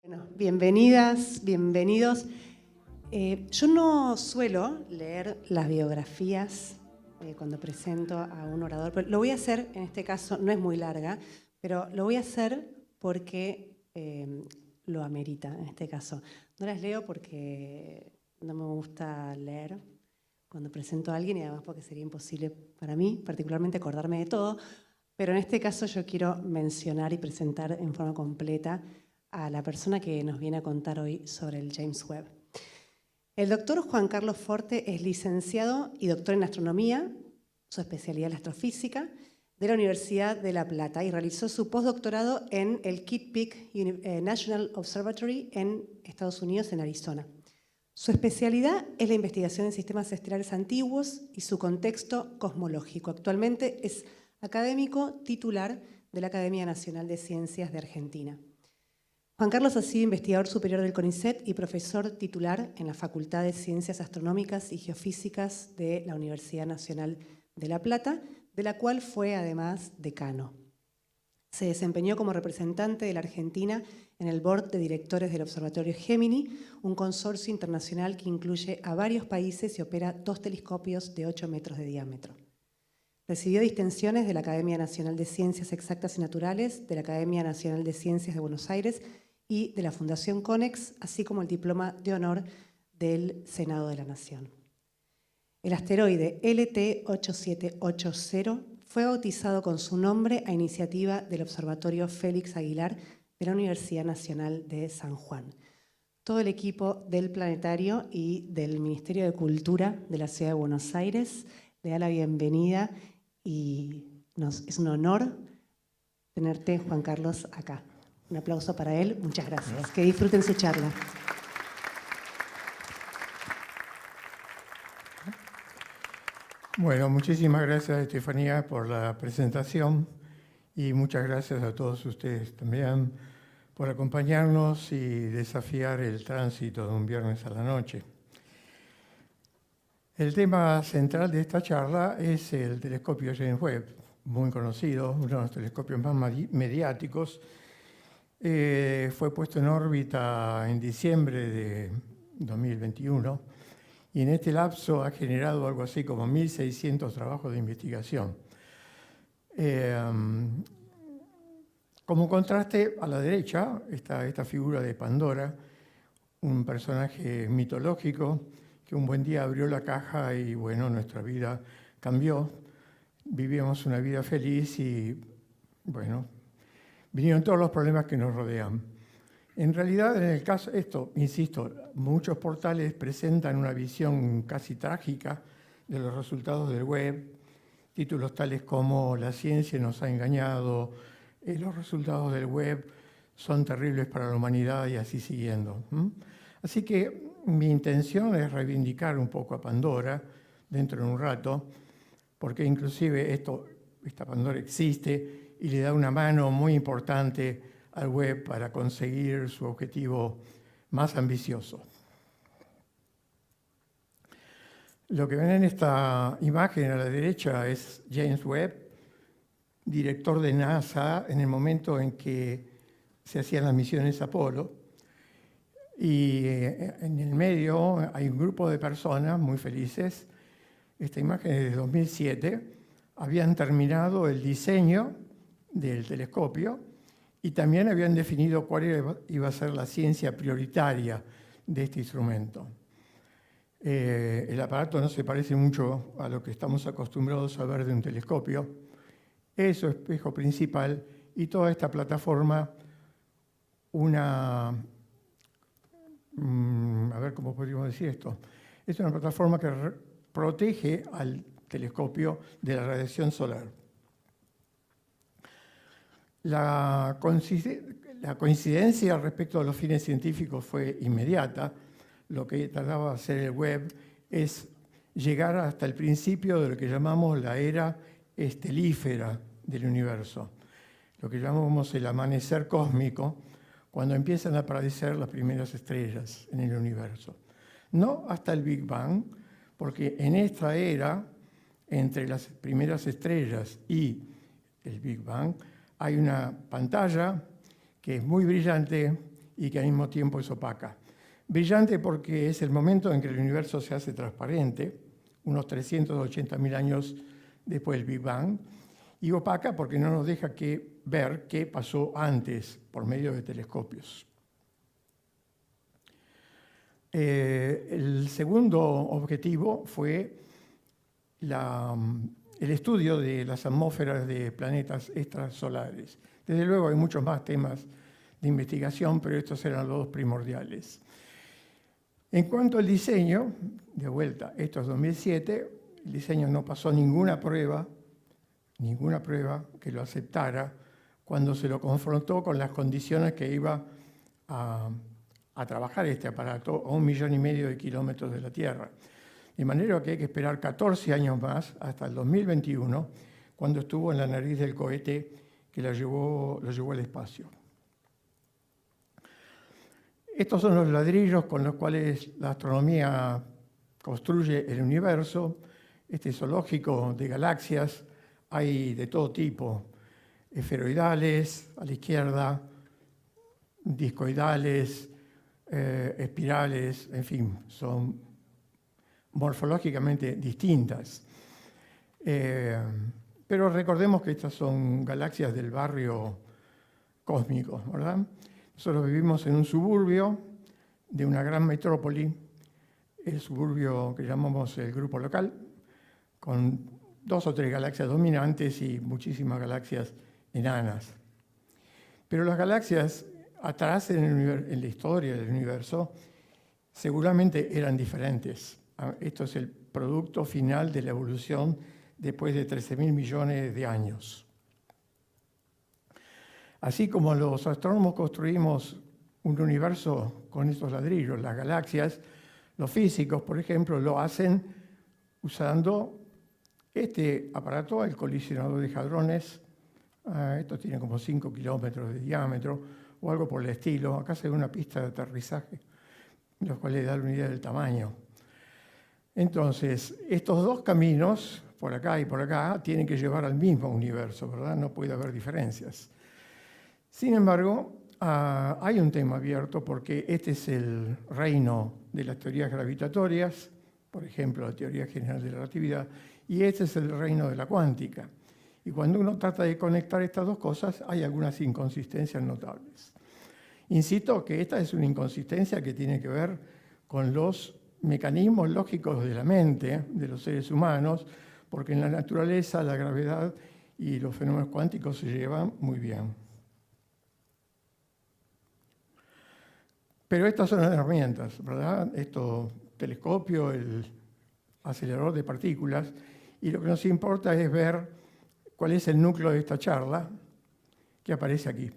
Bueno, bienvenidas, bienvenidos. Yo no suelo leer las biografías cuando presento a un orador, pero lo voy a hacer, en este caso no es muy larga, pero lo voy a hacer porque lo amerita en este caso. No las leo porque no me gusta leer cuando presento a alguien y además porque sería imposible para mí, particularmente acordarme de todo, pero en este caso yo quiero mencionar y presentar en forma completa a la persona que nos viene a contar hoy sobre el James Webb. El doctor Juan Carlos Forte es licenciado y doctor en astronomía, su especialidad es la astrofísica, de la Universidad de La Plata y realizó su postdoctorado en el Kitt Peak National Observatory en Estados Unidos, en Arizona. Su especialidad es la investigación en sistemas estelares antiguos y su contexto cosmológico. Actualmente es académico titular de la Academia Nacional de Ciencias de Argentina. Juan Carlos ha sido investigador superior del CONICET y profesor titular en la Facultad de Ciencias Astronómicas y Geofísicas de la Universidad Nacional de La Plata, de la cual fue además decano. Se desempeñó como representante de la Argentina en el Board de Directores del Observatorio Gemini, un consorcio internacional que incluye a varios países y opera 2 telescopios de 8 metros de diámetro. Recibió distinciones de la Academia Nacional de Ciencias Exactas y Naturales, de la Academia Nacional de Ciencias de Buenos Aires y de la Fundación CONEX, así como el diploma de honor del Senado de la Nación. El asteroide LT-8780 fue bautizado con su nombre a iniciativa del Observatorio Félix Aguilar de la Universidad Nacional de San Juan. Todo el equipo del planetario y del Ministerio de Cultura de la Ciudad de Buenos Aires le da la bienvenida y es un honor tenerte, Juan Carlos, acá. Un aplauso para él. Muchas gracias. Que disfruten su charla. Bueno, muchísimas gracias, Estefanía, por la presentación y muchas gracias a todos ustedes también por acompañarnos y desafiar el tránsito de un viernes a la noche. El tema central de esta charla es el telescopio James Webb, muy conocido, uno de los telescopios más mediáticos. Fue puesto en órbita en diciembre de 2021 y en este lapso ha generado algo así como 1.600 trabajos de investigación. Como contraste, a la derecha está esta figura de Pandora, un personaje mitológico que un buen día abrió la caja y, bueno, nuestra vida cambió. Vivíamos una vida feliz y, bueno, vinieron todos los problemas que nos rodean. En realidad, en el caso, insisto, muchos portales presentan una visión casi trágica de los resultados del web, títulos tales como "La ciencia nos ha engañado", "Los resultados del web son terribles para la humanidad" y así siguiendo. Así que mi intención es reivindicar un poco a Pandora dentro de un rato, porque inclusive esta Pandora existe y le da una mano muy importante al web para conseguir su objetivo más ambicioso. Lo que ven en esta imagen a la derecha es James Webb, director de NASA en el momento en que se hacían las misiones Apolo. Y en el medio hay un grupo de personas muy felices. Esta imagen es de 2007. Habían terminado el diseño del telescopio y también habían definido cuál iba a ser la ciencia prioritaria de este instrumento. El aparato no se parece mucho a lo que estamos acostumbrados a ver de un telescopio. Es su espejo principal y toda esta plataforma, a ver cómo podríamos decir esto, es una plataforma que protege al telescopio de la radiación solar. La coincidencia respecto a los fines científicos fue inmediata. Lo que trataba de hacer el Webb es llegar hasta el principio de lo que llamamos la era estelífera del universo, lo que llamamos el amanecer cósmico, cuando empiezan a aparecer las primeras estrellas en el universo. No hasta el Big Bang, porque en esta era, entre las primeras estrellas y el Big Bang, hay una pantalla que es muy brillante y que al mismo tiempo es opaca. Brillante porque es el momento en que el universo se hace transparente, unos 380.000 años después del Big Bang, y opaca porque no nos deja ver qué pasó antes por medio de telescopios. El segundo objetivo fue el estudio de las atmósferas de planetas extrasolares. Desde luego hay muchos más temas de investigación, pero estos eran los dos primordiales. En cuanto al diseño, de vuelta, esto es 2007, el diseño no pasó ninguna prueba que lo aceptara cuando se lo confrontó con las condiciones que iba a trabajar este aparato a 1,5 millones de kilómetros de la Tierra. De manera que hay que esperar 14 años más, hasta el 2021, cuando estuvo en la nariz del cohete que lo llevó al espacio. Estos son los ladrillos con los cuales la astronomía construye el universo. Este zoológico de galaxias, hay de todo tipo, esferoidales a la izquierda, discoidales, espirales, en fin, son morfológicamente distintas. Pero recordemos que estas son galaxias del barrio cósmico, ¿verdad? Nosotros vivimos en un suburbio de una gran metrópoli, el suburbio que llamamos el grupo local, con 2 o 3 galaxias dominantes y muchísimas galaxias enanas. Pero las galaxias atrás en la historia del universo seguramente eran diferentes. Esto es el producto final de la evolución después de 13.000 millones de años. Así como los astrónomos construimos un universo con estos ladrillos, las galaxias, los físicos, por ejemplo, lo hacen usando este aparato, el colisionador de hadrones. Esto tiene como 5 kilómetros de diámetro o algo por el estilo. Acá se ve una pista de aterrizaje, lo cual le da la unidad del tamaño. Entonces, estos dos caminos, por acá y por acá, tienen que llevar al mismo universo, ¿verdad? No puede haber diferencias. Sin embargo, hay un tema abierto porque este es el reino de las teorías gravitatorias, por ejemplo, la teoría general de la relatividad, y este es el reino de la cuántica. Y cuando uno trata de conectar estas dos cosas, hay algunas inconsistencias notables. Insisto que esta es una inconsistencia que tiene que ver con los mecanismos lógicos de la mente de los seres humanos, porque en la naturaleza la gravedad y los fenómenos cuánticos se llevan muy bien. Pero estas son las herramientas, ¿verdad? Telescopio, el acelerador de partículas, y lo que nos importa es ver cuál es el núcleo de esta charla que aparece aquí.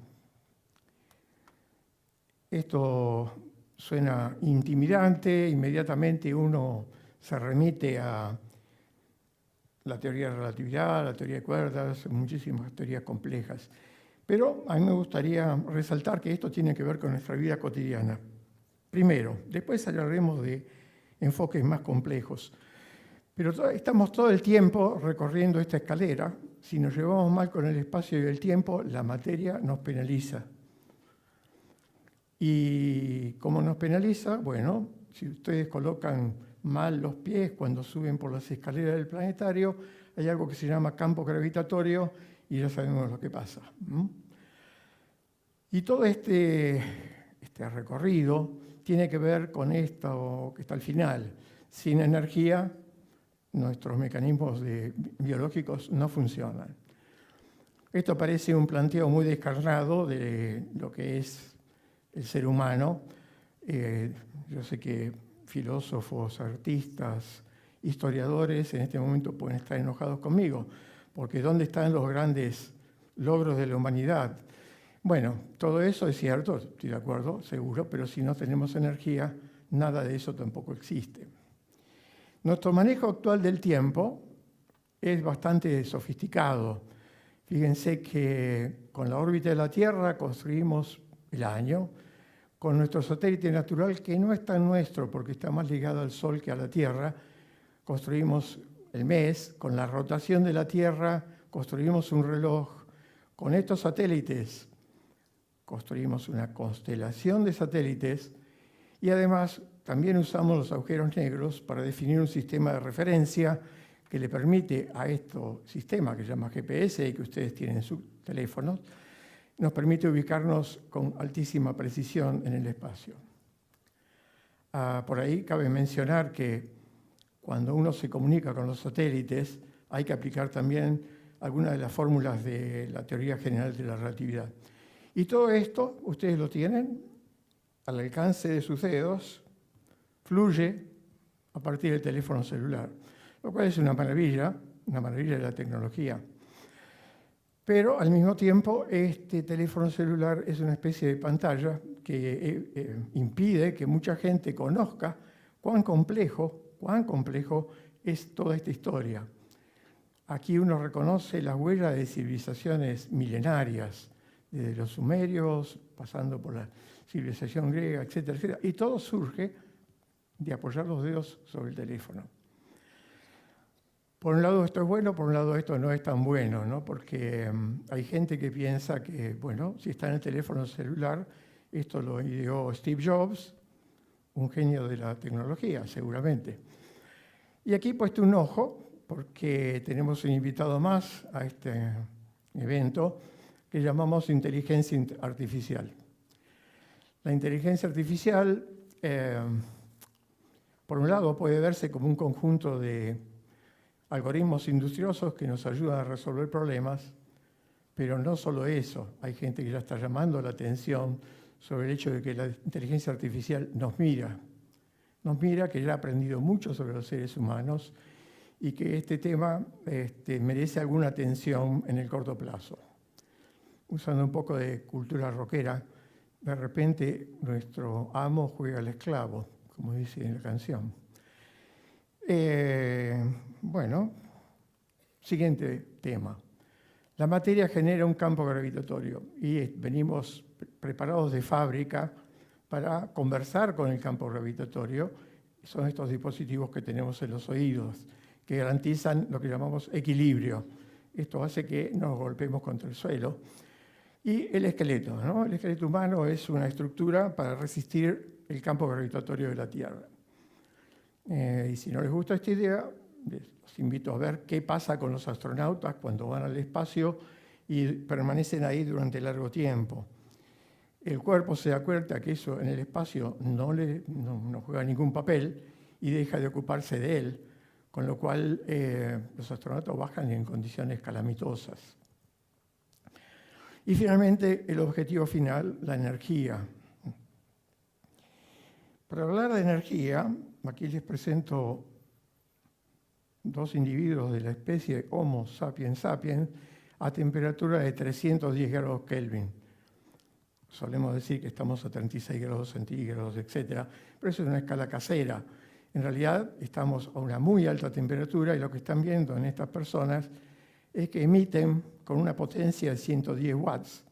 Esto suena intimidante, inmediatamente uno se remite a la teoría de relatividad, la teoría de cuerdas, muchísimas teorías complejas. Pero a mí me gustaría resaltar que esto tiene que ver con nuestra vida cotidiana. Primero, después hablaremos de enfoques más complejos. Pero estamos todo el tiempo recorriendo esta escalera. Si nos llevamos mal con el espacio y el tiempo, la materia nos penaliza. ¿Y cómo nos penaliza? Bueno, si ustedes colocan mal los pies cuando suben por las escaleras del planetario, hay algo que se llama campo gravitatorio y ya sabemos lo que pasa. Y todo este recorrido tiene que ver con esto que está al final. Sin energía, nuestros mecanismos biológicos no funcionan. Esto parece un planteo muy descarnado de lo que es el ser humano. Yo sé que filósofos, artistas, historiadores en este momento pueden estar enojados conmigo, porque ¿dónde están los grandes logros de la humanidad? Bueno, todo eso es cierto, estoy de acuerdo, seguro, pero si no tenemos energía, nada de eso tampoco existe. Nuestro manejo actual del tiempo es bastante sofisticado. Fíjense que con la órbita de la Tierra construimos el año, con nuestro satélite natural, que no es tan nuestro porque está más ligado al Sol que a la Tierra, construimos el mes, con la rotación de la Tierra construimos un reloj. Con estos satélites construimos una constelación de satélites y además también usamos los agujeros negros para definir un sistema de referencia que le permite a este sistema que se llama GPS y que ustedes tienen en sus teléfonos, nos permite ubicarnos con altísima precisión en el espacio. Por ahí cabe mencionar que cuando uno se comunica con los satélites hay que aplicar también algunas de las fórmulas de la teoría general de la relatividad. Y todo esto ustedes lo tienen al alcance de sus dedos, fluye a partir del teléfono celular, lo cual es una maravilla de la tecnología. Pero al mismo tiempo este teléfono celular es una especie de pantalla que impide que mucha gente conozca cuán complejo es toda esta historia. Aquí uno reconoce las huellas de civilizaciones milenarias, desde los sumerios, pasando por la civilización griega, etcétera, etcétera. Y todo surge de apoyar los dedos sobre el teléfono. Por un lado esto es bueno, por un lado esto no es tan bueno, ¿no? Porque hay gente que piensa que, bueno, si está en el teléfono celular, esto lo ideó Steve Jobs, un genio de la tecnología, seguramente. Y aquí he puesto un ojo, porque tenemos un invitado más a este evento que llamamos inteligencia artificial. La inteligencia artificial, por un lado, puede verse como un conjunto de algoritmos industriosos que nos ayudan a resolver problemas, pero no solo eso. Hay gente que ya está llamando la atención sobre el hecho de que la inteligencia artificial nos mira, que ya ha aprendido mucho sobre los seres humanos y que este tema merece alguna atención en el corto plazo. Usando un poco de cultura rockera, de repente nuestro amo juega al esclavo, como dice en la canción. Bueno, siguiente tema. La materia genera un campo gravitatorio y venimos preparados de fábrica para conversar con el campo gravitatorio. Son estos dispositivos que tenemos en los oídos, que garantizan lo que llamamos equilibrio. Esto hace que nos golpeemos contra el suelo. Y el esqueleto, ¿no? El esqueleto humano es una estructura para resistir el campo gravitatorio de la Tierra. Y si no les gusta esta idea, los invito a ver qué pasa con los astronautas cuando van al espacio y permanecen ahí durante largo tiempo. El cuerpo se da cuenta que eso en el espacio no juega ningún papel y deja de ocuparse de él, con lo cual los astronautas bajan en condiciones calamitosas. Y finalmente, el objetivo final, la energía. Para hablar de energía, aquí les presento dos individuos de la especie Homo sapiens sapiens a temperatura de 310 grados Kelvin. Solemos decir que estamos a 36 grados centígrados, etc. Pero eso es una escala casera. En realidad estamos a una muy alta temperatura y lo que están viendo en estas personas es que emiten con una potencia de 110 watts,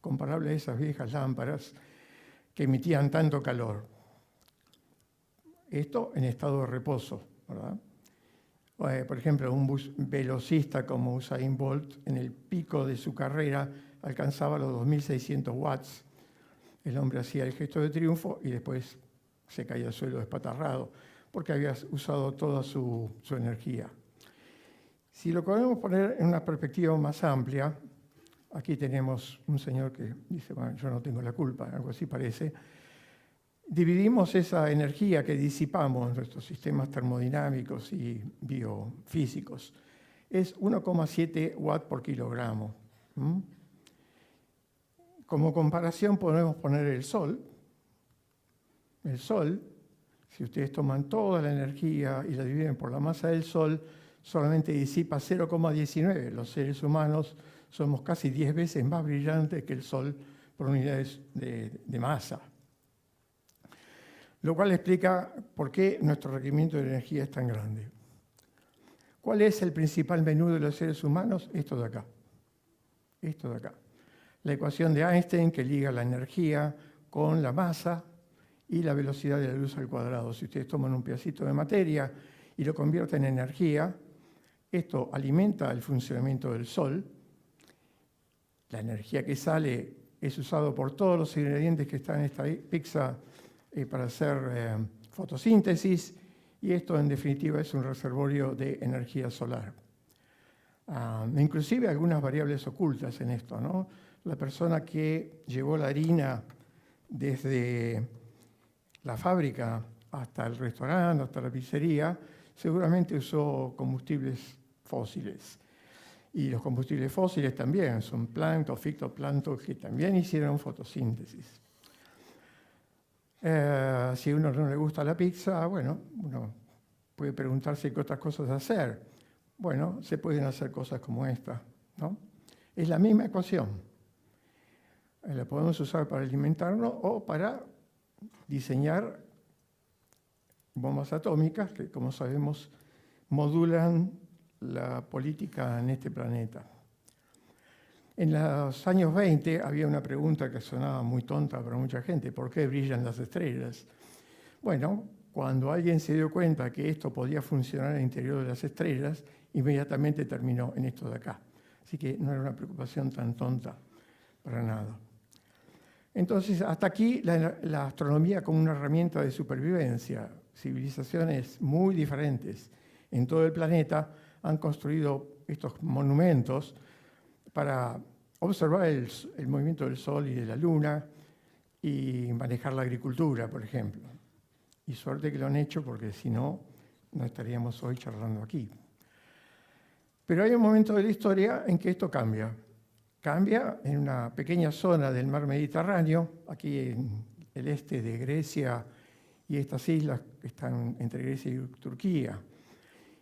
comparable a esas viejas lámparas que emitían tanto calor. Esto en estado de reposo, ¿verdad? Por ejemplo, un velocista como Usain Bolt, en el pico de su carrera, alcanzaba los 2.600 watts. El hombre hacía el gesto de triunfo y después se caía al suelo despatarrado, porque había usado toda su energía. Si lo podemos poner en una perspectiva más amplia, aquí tenemos un señor que dice, bueno, yo no tengo la culpa, algo así parece. Dividimos esa energía que disipamos en nuestros sistemas termodinámicos y biofísicos. Es 1,7 watts por kilogramo. Como comparación podemos poner el Sol. El Sol, si ustedes toman toda la energía y la dividen por la masa del Sol, solamente disipa 0,19. Los seres humanos somos casi 10 veces más brillantes que el Sol por unidades de masa. Lo cual explica por qué nuestro requerimiento de energía es tan grande. ¿Cuál es el principal menú de los seres humanos? Esto de acá. Esto de acá. La ecuación de Einstein que liga la energía con la masa y la velocidad de la luz al cuadrado. Si ustedes toman un pedacito de materia y lo convierten en energía, esto alimenta el funcionamiento del Sol. La energía que sale es usado por todos los ingredientes que están en esta pizza para hacer fotosíntesis, y esto en definitiva es un reservorio de energía solar. Inclusive algunas variables ocultas en esto, ¿no? La persona que llevó la harina desde la fábrica hasta el restaurante, hasta la pizzería, seguramente usó combustibles fósiles. Y los combustibles fósiles también son plancton, fitoplancton, que también hicieron fotosíntesis. Si a uno no le gusta la pizza, bueno, uno puede preguntarse qué otras cosas hacer. Bueno, se pueden hacer cosas como esta, ¿no? Es la misma ecuación. La podemos usar para alimentarnos o para diseñar bombas atómicas que, como sabemos, modulan la política en este planeta. En los años 20 había una pregunta que sonaba muy tonta para mucha gente: ¿por qué brillan las estrellas? Bueno, cuando alguien se dio cuenta que esto podía funcionar en el interior de las estrellas, inmediatamente terminó en esto de acá. Así que no era una preocupación tan tonta para nada. Entonces, hasta aquí la astronomía como una herramienta de supervivencia. Civilizaciones muy diferentes en todo el planeta han construido estos monumentos para observar el movimiento del Sol y de la Luna y manejar la agricultura, por ejemplo. Y suerte que lo han hecho, porque si no, no estaríamos hoy charlando aquí. Pero hay un momento de la historia en que esto cambia. Cambia en una pequeña zona del mar Mediterráneo, aquí en el este de Grecia y estas islas que están entre Grecia y Turquía.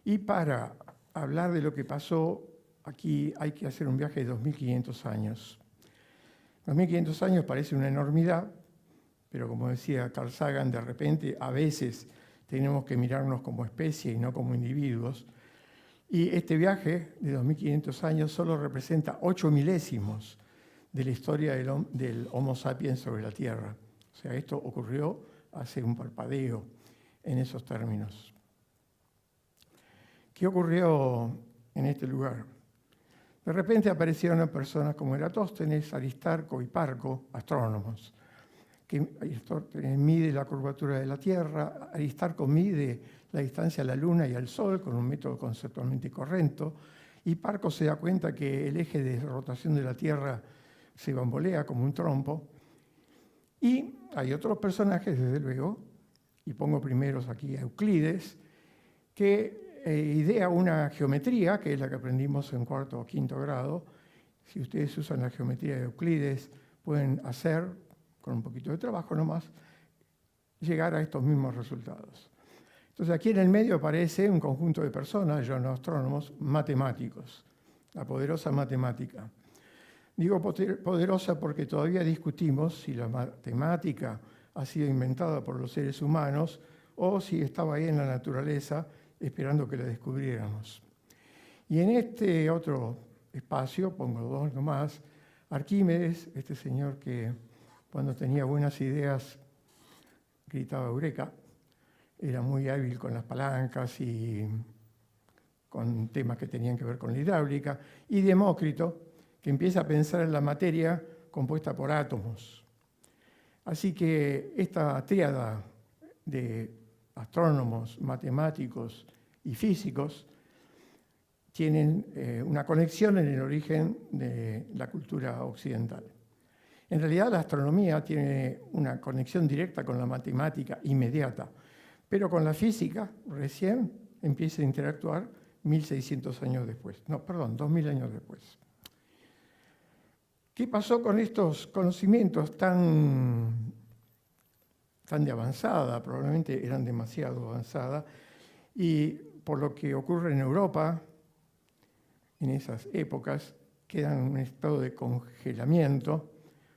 Y para hablar de lo que pasó aquí hay que hacer un viaje de 2.500 años. 2.500 años parece una enormidad, pero como decía Carl Sagan, de repente a veces tenemos que mirarnos como especie y no como individuos. Y este viaje de 2.500 años solo representa 8 milésimos de la historia del Homo sapiens sobre la Tierra. O sea, esto ocurrió hace un parpadeo en esos términos. ¿Qué ocurrió en este lugar? De repente aparecieron personas como Eratóstenes, Aristarco y Parco, astrónomos, que Eratóstenes mide la curvatura de la Tierra, Aristarco mide la distancia a la Luna y al Sol con un método conceptualmente correcto, y Parco se da cuenta que el eje de rotación de la Tierra se bambolea como un trompo. Y hay otros personajes, desde luego, y pongo primeros aquí a Euclides, que idea una geometría, que es la que aprendimos en cuarto o quinto grado. Si ustedes usan la geometría de Euclides, pueden hacer, con un poquito de trabajo nomás, llegar a estos mismos resultados. Entonces aquí en el medio aparece un conjunto de personas, yo no astrónomos, matemáticos, la poderosa matemática. Digo poderosa porque todavía discutimos si la matemática ha sido inventada por los seres humanos o si estaba ahí en la naturaleza esperando que la descubriéramos. Y en este otro espacio, pongo dos nomás, Arquímedes, este señor que cuando tenía buenas ideas gritaba eureka, era muy hábil con las palancas y con temas que tenían que ver con la hidráulica, y Demócrito, que empieza a pensar en la materia compuesta por átomos. Así que esta tríada de astrónomos, matemáticos y físicos tienen una conexión en el origen de la cultura occidental. En realidad la astronomía tiene una conexión directa con la matemática inmediata, pero con la física recién empieza a interactuar 1.600 años después. No, perdón, 2.000 años después. ¿Qué pasó con estos conocimientos tan de avanzada? Probablemente eran demasiado avanzada, y por lo que ocurre en Europa, en esas épocas, quedan en un estado de congelamiento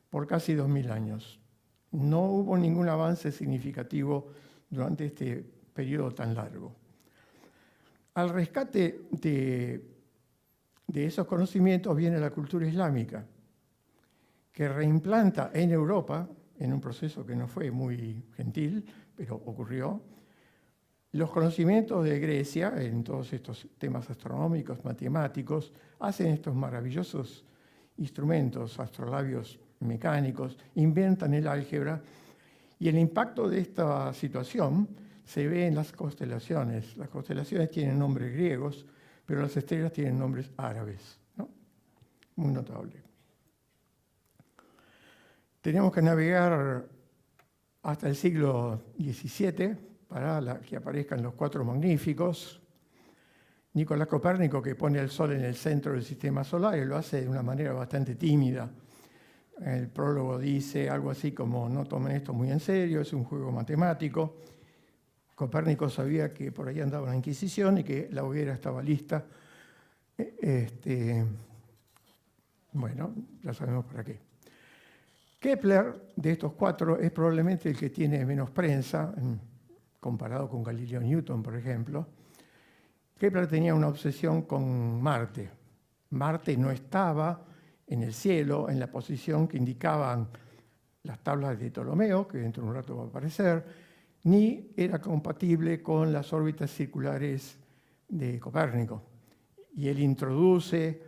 por casi 2.000 años. No hubo ningún avance significativo durante este periodo tan largo. Al rescate de esos conocimientos viene la cultura islámica, que reimplanta en Europa, en un proceso que no fue muy gentil, pero ocurrió, los conocimientos de Grecia en todos estos temas astronómicos, matemáticos, hacen estos maravillosos instrumentos, astrolabios mecánicos, inventan el álgebra, y el impacto de esta situación se ve en las constelaciones. Las constelaciones tienen nombres griegos, pero las estrellas tienen nombres árabes, ¿no? Muy notable. Tenemos que navegar hasta el siglo XVII para que aparezcan los Cuatro Magníficos. Nicolás Copérnico, que pone el Sol en el centro del sistema solar, y lo hace de una manera bastante tímida. El prólogo dice algo así como: no tomen esto muy en serio, es un juego matemático. Copérnico sabía que por ahí andaba la Inquisición y que la hoguera estaba lista. Bueno, ya sabemos para qué. Kepler, de estos cuatro, es probablemente el que tiene menos prensa, comparado con Galileo Newton, por ejemplo. Kepler tenía una obsesión con Marte. Marte no estaba en el cielo, en la posición que indicaban las tablas de Ptolomeo, que dentro de un rato va a aparecer, ni era compatible con las órbitas circulares de Copérnico. Y él introduce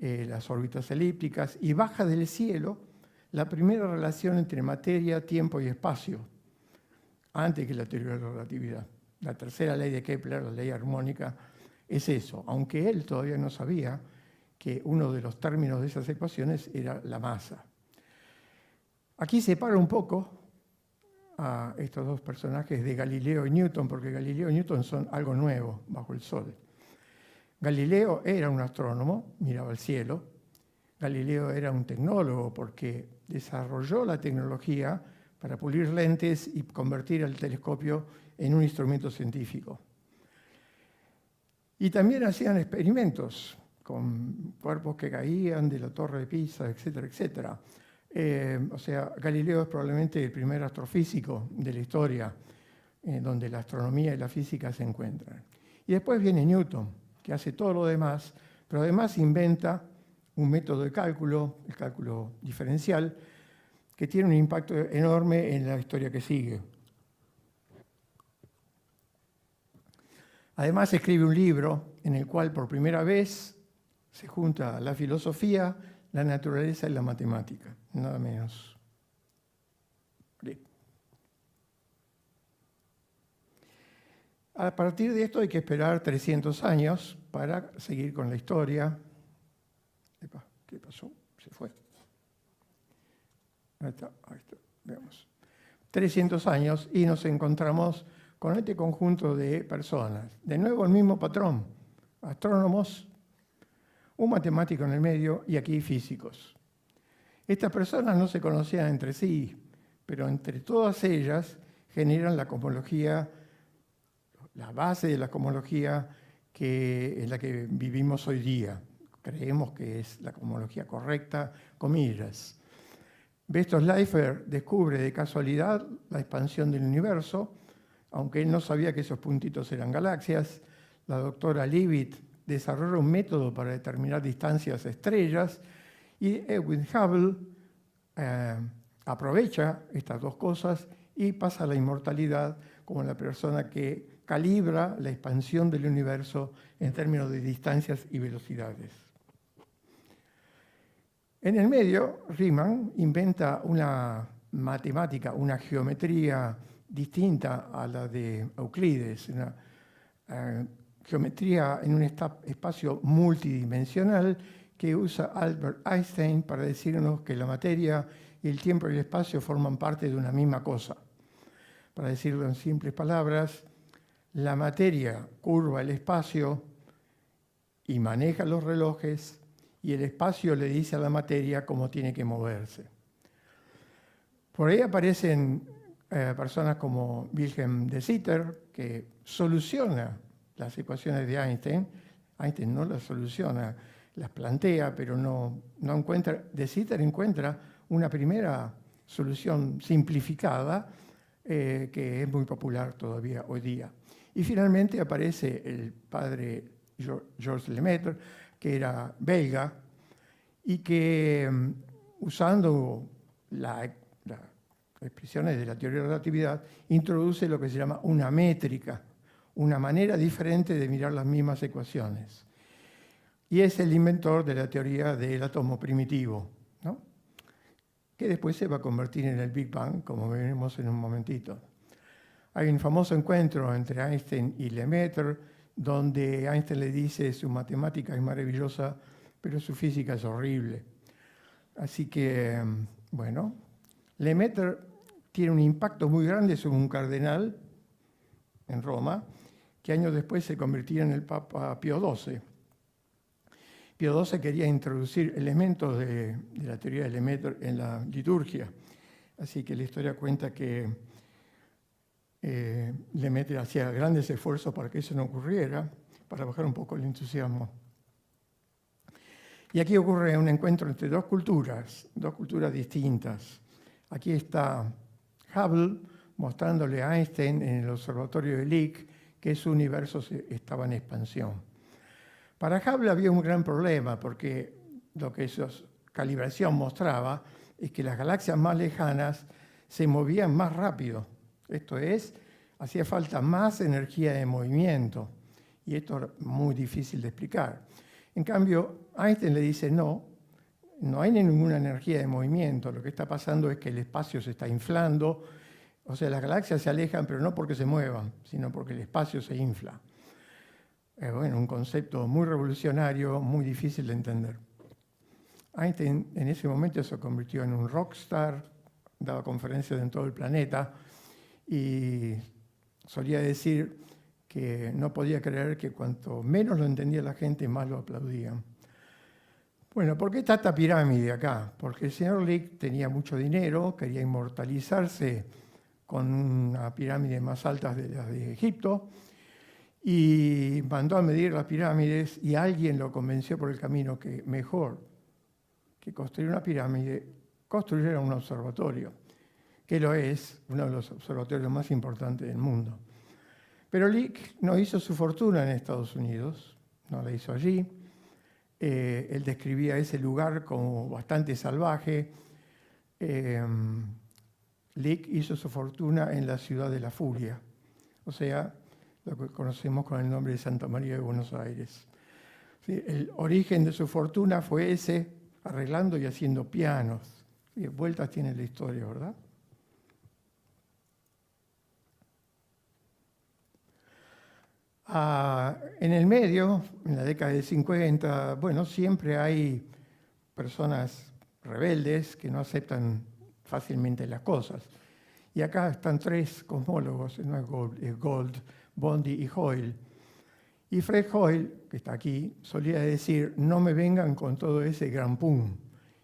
las órbitas elípticas y baja del cielo la primera relación entre materia, tiempo y espacio, antes que la teoría de la relatividad. La tercera ley de Kepler, la ley armónica, es eso, aunque él todavía no sabía que uno de los términos de esas ecuaciones era la masa. Aquí separa un poco a estos dos personajes de Galileo y Newton, porque Galileo y Newton son algo nuevo bajo el Sol. Galileo era un astrónomo, miraba el cielo. Galileo era un tecnólogo porque desarrolló la tecnología para pulir lentes y convertir el telescopio en un instrumento científico. Y también hacían experimentos con cuerpos que caían de la Torre de Pisa, etcétera, etcétera. O sea, Galileo es probablemente el primer astrofísico de la historia donde la astronomía y la física se encuentran. Y después viene Newton, que hace todo lo demás, pero además inventa un método de cálculo, el cálculo diferencial, que tiene un impacto enorme en la historia que sigue. Además escribe un libro en el cual por primera vez se junta la filosofía, la naturaleza y la matemática, nada menos. Bien. A partir de esto hay que esperar 300 años para seguir con la historia. Epa, ¿qué pasó? Se fue. Ahí está, veamos. 300 años y nos encontramos con este conjunto de personas. De nuevo el mismo patrón, astrónomos, un matemático en el medio y aquí físicos. Estas personas no se conocían entre sí, pero entre todas ellas generan la cosmología, la base de la cosmología en la que vivimos hoy día. Creemos que es la cosmología correcta, comillas. Bestos Leifer descubre de casualidad la expansión del universo, aunque él no sabía que esos puntitos eran galaxias. La doctora Leavitt desarrolla un método para determinar distancias a estrellas y Edwin Hubble aprovecha estas dos cosas y pasa a la inmortalidad como la persona que calibra la expansión del universo en términos de distancias y velocidades. En el medio, Riemann inventa una matemática, una geometría distinta a la de Euclides, una geometría en un espacio multidimensional que usa Albert Einstein para decirnos que la materia y el tiempo y el espacio forman parte de una misma cosa. Para decirlo en simples palabras, la materia curva el espacio y maneja los relojes, y el espacio le dice a la materia cómo tiene que moverse. Por ahí aparecen personas como Wilhelm de Sitter, que soluciona las ecuaciones de Einstein. Einstein no las soluciona, las plantea, pero no encuentra. De Sitter encuentra una primera solución simplificada que es muy popular todavía hoy día. Y finalmente aparece el padre Georges Lemaitre, que era belga, y que usando las expresiones de la teoría de la relatividad, introduce lo que se llama una métrica, una manera diferente de mirar las mismas ecuaciones. Y es el inventor de la teoría del átomo primitivo, ¿no? que después se va a convertir en el Big Bang, como veremos en un momentito. Hay un famoso encuentro entre Einstein y Lemaitre, donde Einstein le dice: su matemática es maravillosa, pero su física es horrible. Así que, bueno, Lemaitre tiene un impacto muy grande sobre un cardenal en Roma, que años después se convertiría en el Papa Pío XII. Pío XII quería introducir elementos de la teoría de Lemaitre en la liturgia. Así que la historia cuenta que Lemaitre hacía grandes esfuerzos para que eso no ocurriera, para bajar un poco el entusiasmo. Y aquí ocurre un encuentro entre dos culturas distintas. Aquí está Hubble mostrándole a Einstein en el observatorio de Lick que su universo estaba en expansión. Para Hubble había un gran problema, porque lo que esa calibración mostraba es que las galaxias más lejanas se movían más rápido. Esto es, hacía falta más energía de movimiento, y esto era muy difícil de explicar. En cambio, Einstein le dice: no hay ninguna energía de movimiento, lo que está pasando es que el espacio se está inflando, o sea, las galaxias se alejan, pero no porque se muevan, sino porque el espacio se infla. Bueno, un concepto muy revolucionario, muy difícil de entender. Einstein en ese momento se convirtió en un rockstar, daba conferencias en todo el planeta y solía decir que no podía creer que cuanto menos lo entendía la gente, más lo aplaudían. Bueno, ¿por qué está esta pirámide acá? Porque el señor Lick tenía mucho dinero, quería inmortalizarse con una pirámide más alta de las de Egipto, y mandó a medir las pirámides, y alguien lo convenció por el camino que mejor que construir una pirámide, construyera un observatorio, que lo es, uno de los observatorios más importantes del mundo. Pero Lick no hizo su fortuna en Estados Unidos, no la hizo allí. Él describía ese lugar como bastante salvaje. Lick hizo su fortuna en la ciudad de la Furia, o sea, lo que conocemos con el nombre de Santa María de Buenos Aires. ¿Sí? El origen de su fortuna fue ese, arreglando y haciendo pianos. ¿Sí? Vueltas tiene la historia, ¿verdad? En el medio, en la década del 50, bueno, siempre hay personas rebeldes que no aceptan fácilmente las cosas. Y acá están tres cosmólogos, no es Gold, Bondi y Hoyle. Y Fred Hoyle, que está aquí, solía decir: no me vengan con todo ese gran pum,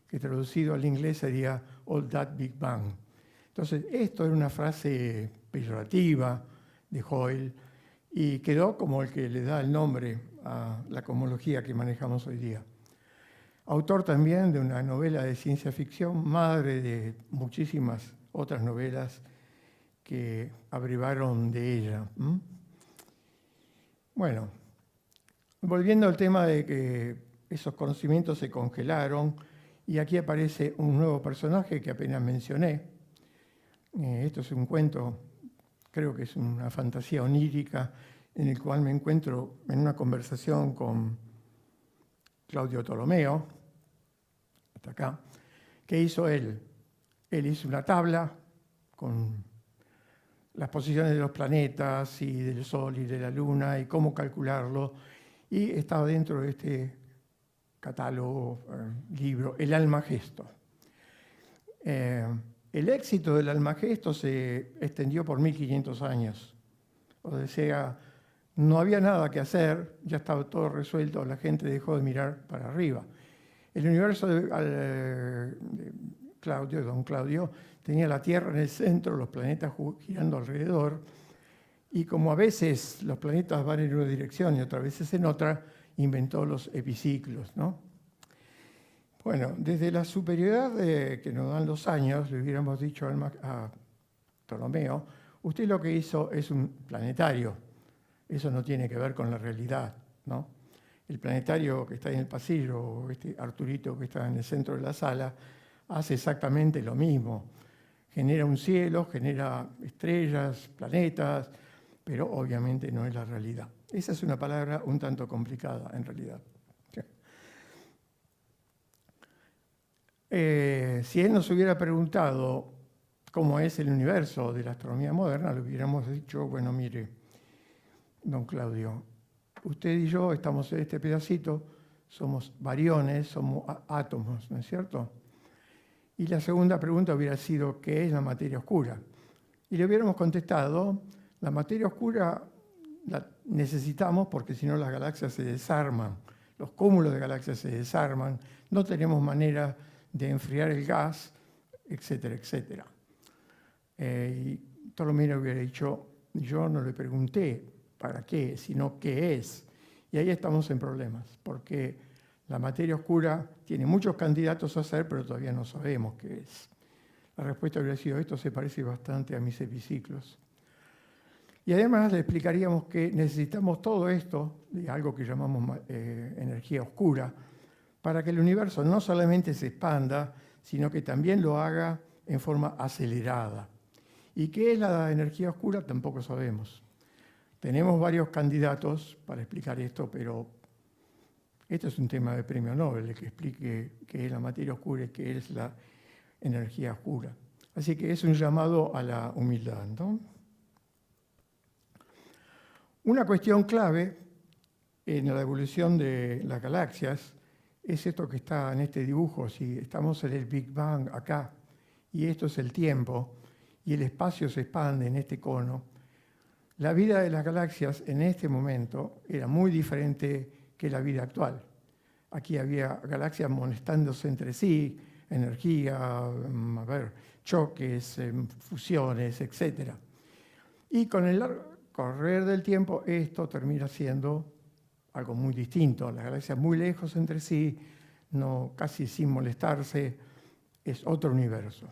que traducido al inglés sería all that big bang. Entonces, esto era una frase peyorativa de Hoyle, y quedó como el que le da el nombre a la cosmología que manejamos hoy día. Autor también de una novela de ciencia ficción, madre de muchísimas otras novelas que abrevaron de ella. Bueno, volviendo al tema de que esos conocimientos se congelaron, y aquí aparece un nuevo personaje que apenas mencioné. Esto es un cuento, creo que es una fantasía onírica, en el cual me encuentro en una conversación con Claudio Ptolomeo, hasta acá. ¿Qué hizo él? Él hizo una tabla con las posiciones de los planetas y del Sol y de la Luna y cómo calcularlo, y estaba dentro de este catálogo, libro, El Almagesto. El éxito del Almagesto se extendió por 1500 años. O sea, no había nada que hacer, ya estaba todo resuelto, la gente dejó de mirar para arriba. El universo de don Claudio tenía la Tierra en el centro, los planetas girando alrededor, y como a veces los planetas van en una dirección y otras veces en otra, inventó los epiciclos, ¿no? Bueno, desde la superioridad que nos dan los años, le hubiéramos dicho a Ptolomeo: usted lo que hizo es un planetario, eso no tiene que ver con la realidad, ¿no? El planetario que está en el pasillo, este Arturito que está en el centro de la sala, hace exactamente lo mismo. Genera un cielo, genera estrellas, planetas, pero obviamente no es la realidad. Esa es una palabra un tanto complicada en realidad. Si él nos hubiera preguntado cómo es el universo de la astronomía moderna, le hubiéramos dicho, bueno, mire, don Claudio, usted y yo estamos en este pedacito, somos bariones, somos átomos, ¿no es cierto? Y la segunda pregunta hubiera sido, ¿qué es la materia oscura? Y le hubiéramos contestado, la materia oscura la necesitamos porque si no las galaxias se desarman, los cúmulos de galaxias se desarman, no tenemos manera de enfriar el gas, etcétera, etcétera. Y Tolomeo hubiera dicho, yo no le pregunté para qué, sino qué es. Y ahí estamos en problemas, porque la materia oscura tiene muchos candidatos a ser, pero todavía no sabemos qué es. La respuesta hubiera sido, esto se parece bastante a mis epiciclos. Y además le explicaríamos que necesitamos todo esto, de algo que llamamos energía oscura, para que el universo no solamente se expanda, sino que también lo haga en forma acelerada. ¿Y qué es la energía oscura? Tampoco sabemos. Tenemos varios candidatos para explicar esto, pero esto es un tema de premio Nobel, el que explique qué es la materia oscura y qué es la energía oscura. Así que es un llamado a la humildad, ¿no? Una cuestión clave en la evolución de las galaxias es esto que está en este dibujo. Si estamos en el Big Bang acá, y esto es el tiempo, y el espacio se expande en este cono, la vida de las galaxias en este momento era muy diferente que la vida actual. Aquí había galaxias molestándose entre sí, energía, choques, fusiones, etc. Y con el correr del tiempo esto termina siendo algo muy distinto. Las galaxias muy lejos entre sí, no, casi sin molestarse, es otro universo.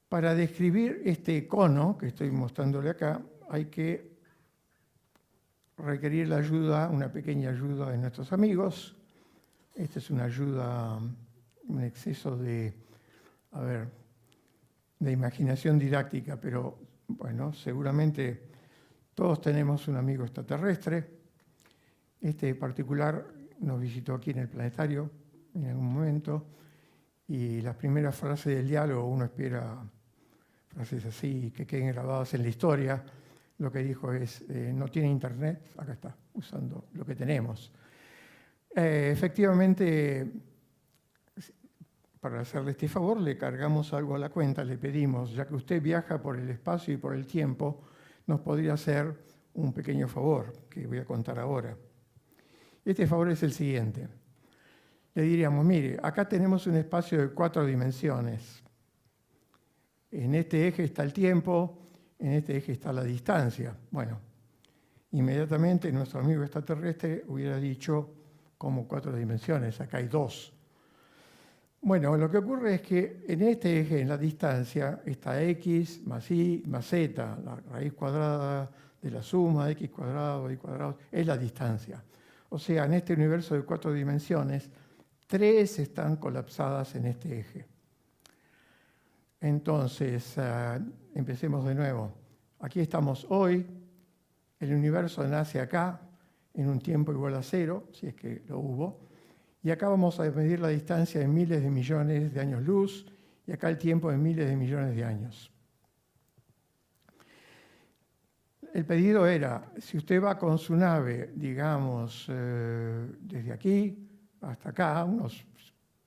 Para describir este cono que estoy mostrándole acá, hay que requerir la ayuda, una pequeña ayuda de nuestros amigos. Esta es una ayuda, un exceso de imaginación didáctica, pero bueno, seguramente todos tenemos un amigo extraterrestre. Este en particular nos visitó aquí en el planetario en algún momento, y las primeras frases del diálogo, uno espera frases así que queden grabadas en la historia. Lo que dijo es, no tiene internet, acá está, usando lo que tenemos. Efectivamente, para hacerle este favor, le cargamos algo a la cuenta, le pedimos, ya que usted viaja por el espacio y por el tiempo, nos podría hacer un pequeño favor, que voy a contar ahora. Este favor es el siguiente. Le diríamos, mire, acá tenemos un espacio de 4 dimensiones. En este eje está el tiempo, en este eje está la distancia. Bueno, inmediatamente nuestro amigo extraterrestre hubiera dicho, como 4 dimensiones, acá hay 2. Bueno, lo que ocurre es que en este eje, en la distancia, está x más y más z, la raíz cuadrada de la suma de x cuadrado, y cuadrado, es la distancia. O sea, en este universo de 4 dimensiones, 3 están colapsadas en este eje. Entonces, empecemos de nuevo. Aquí estamos hoy, el universo nace acá, en un tiempo igual a 0, si es que lo hubo, y acá vamos a medir la distancia en miles de millones de años luz, y acá el tiempo en miles de millones de años. El pedido era, si usted va con su nave, digamos, desde aquí hasta acá, unos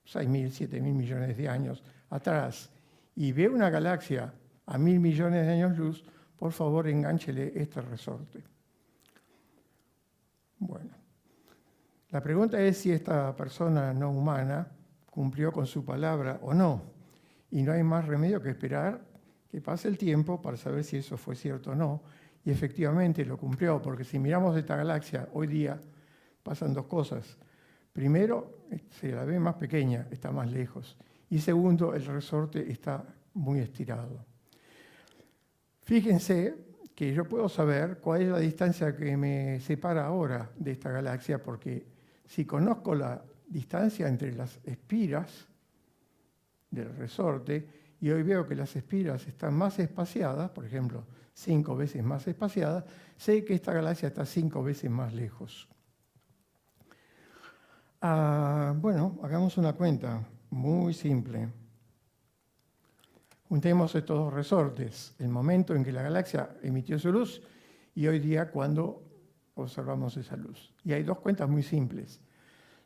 6.000, 7.000 millones de años atrás, y ve una galaxia a 1.000 millones de años luz, por favor engánchele este resorte. Bueno, la pregunta es si esta persona no humana cumplió con su palabra o no. Y no hay más remedio que esperar que pase el tiempo para saber si eso fue cierto o no. Y efectivamente lo cumplió, porque si miramos esta galaxia hoy día, pasan 2 cosas. Primero, se la ve más pequeña, está más lejos. Y segundo, el resorte está muy estirado. Fíjense que yo puedo saber cuál es la distancia que me separa ahora de esta galaxia, porque si conozco la distancia entre las espiras del resorte, y hoy veo que las espiras están más espaciadas, por ejemplo, 5 veces más espaciadas, sé que esta galaxia está 5 veces más lejos. Bueno, hagamos una cuenta muy simple. Juntemos estos dos resortes, el momento en que la galaxia emitió su luz y hoy día cuando observamos esa luz. Y hay dos cuentas muy simples.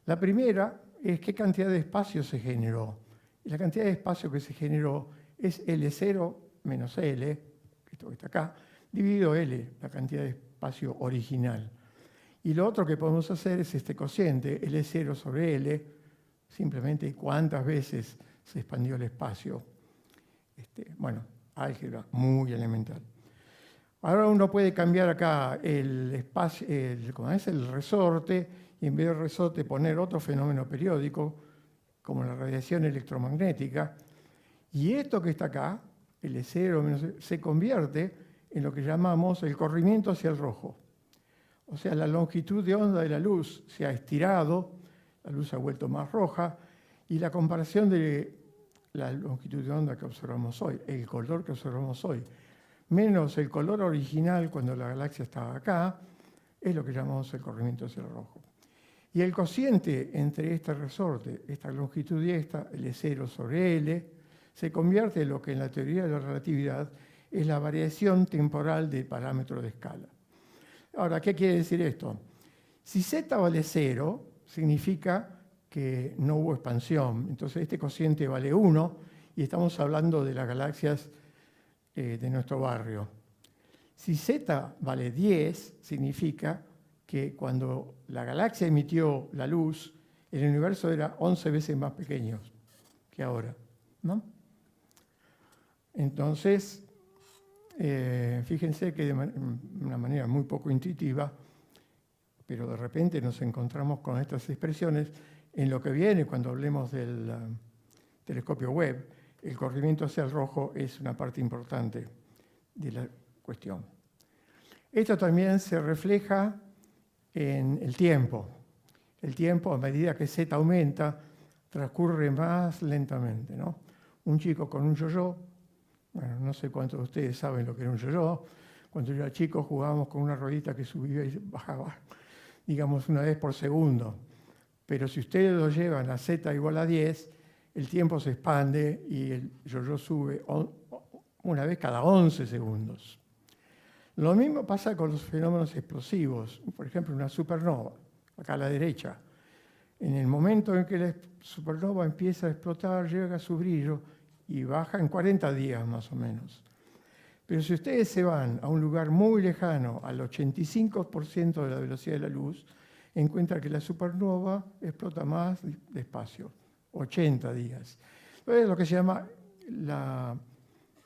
La primera es qué cantidad de espacio se generó. Y la cantidad de espacio que se generó es L0 menos L, esto que está acá, dividido L, la cantidad de espacio original. Y lo otro que podemos hacer es este cociente, L0 sobre L, simplemente cuántas veces se expandió el espacio. Bueno, álgebra muy elemental. Ahora uno puede cambiar acá el espacio, el resorte, y en vez de resorte poner otro fenómeno periódico, como la radiación electromagnética, y esto que está acá, L0 se convierte en lo que llamamos el corrimiento hacia el rojo. O sea, la longitud de onda de la luz se ha estirado, la luz se ha vuelto más roja, y la comparación de la longitud de onda que observamos hoy, el color que observamos hoy, menos el color original cuando la galaxia estaba acá, es lo que llamamos el corrimiento hacia el rojo. Y el cociente entre este resorte, esta longitud y esta, L0 sobre L, se convierte en lo que en la teoría de la relatividad es la variación temporal del parámetro de escala. Ahora, ¿qué quiere decir esto? Si z vale 0, significa que no hubo expansión. Entonces este cociente vale 1 y estamos hablando de las galaxias de nuestro barrio. Si z vale 10, significa que cuando la galaxia emitió la luz, el universo era 11 veces más pequeño que ahora, ¿no? Entonces, fíjense que de una manera muy poco intuitiva, pero de repente nos encontramos con estas expresiones en lo que viene cuando hablemos del telescopio Webb. El corrimiento hacia el rojo es una parte importante de la cuestión. Esto también se refleja en el tiempo. El tiempo, a medida que z aumenta, transcurre más lentamente, ¿no? Un chico con un yo-yo, bueno, no sé cuántos de ustedes saben lo que era un yo-yo. Cuando yo era chico jugábamos con una ruedita que subía y bajaba, digamos, una vez por segundo. Pero si ustedes lo llevan a z igual a 10, el tiempo se expande y el yo-yo sube una vez cada 11 segundos. Lo mismo pasa con los fenómenos explosivos. Por ejemplo, una supernova, acá a la derecha. En el momento en que la supernova empieza a explotar, llega a su brillo y baja en 40 días más o menos. Pero si ustedes se van a un lugar muy lejano, al 85% de la velocidad de la luz, encuentran que la supernova explota más despacio, 80 días. Entonces, lo que se llama la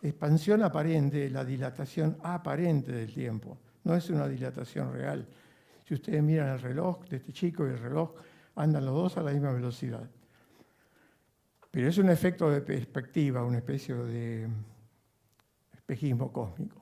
expansión aparente, la dilatación aparente del tiempo. No es una dilatación real. Si ustedes miran el reloj de este chico y el reloj, andan los dos a la misma velocidad. Pero es un efecto de perspectiva, una especie de espejismo cósmico.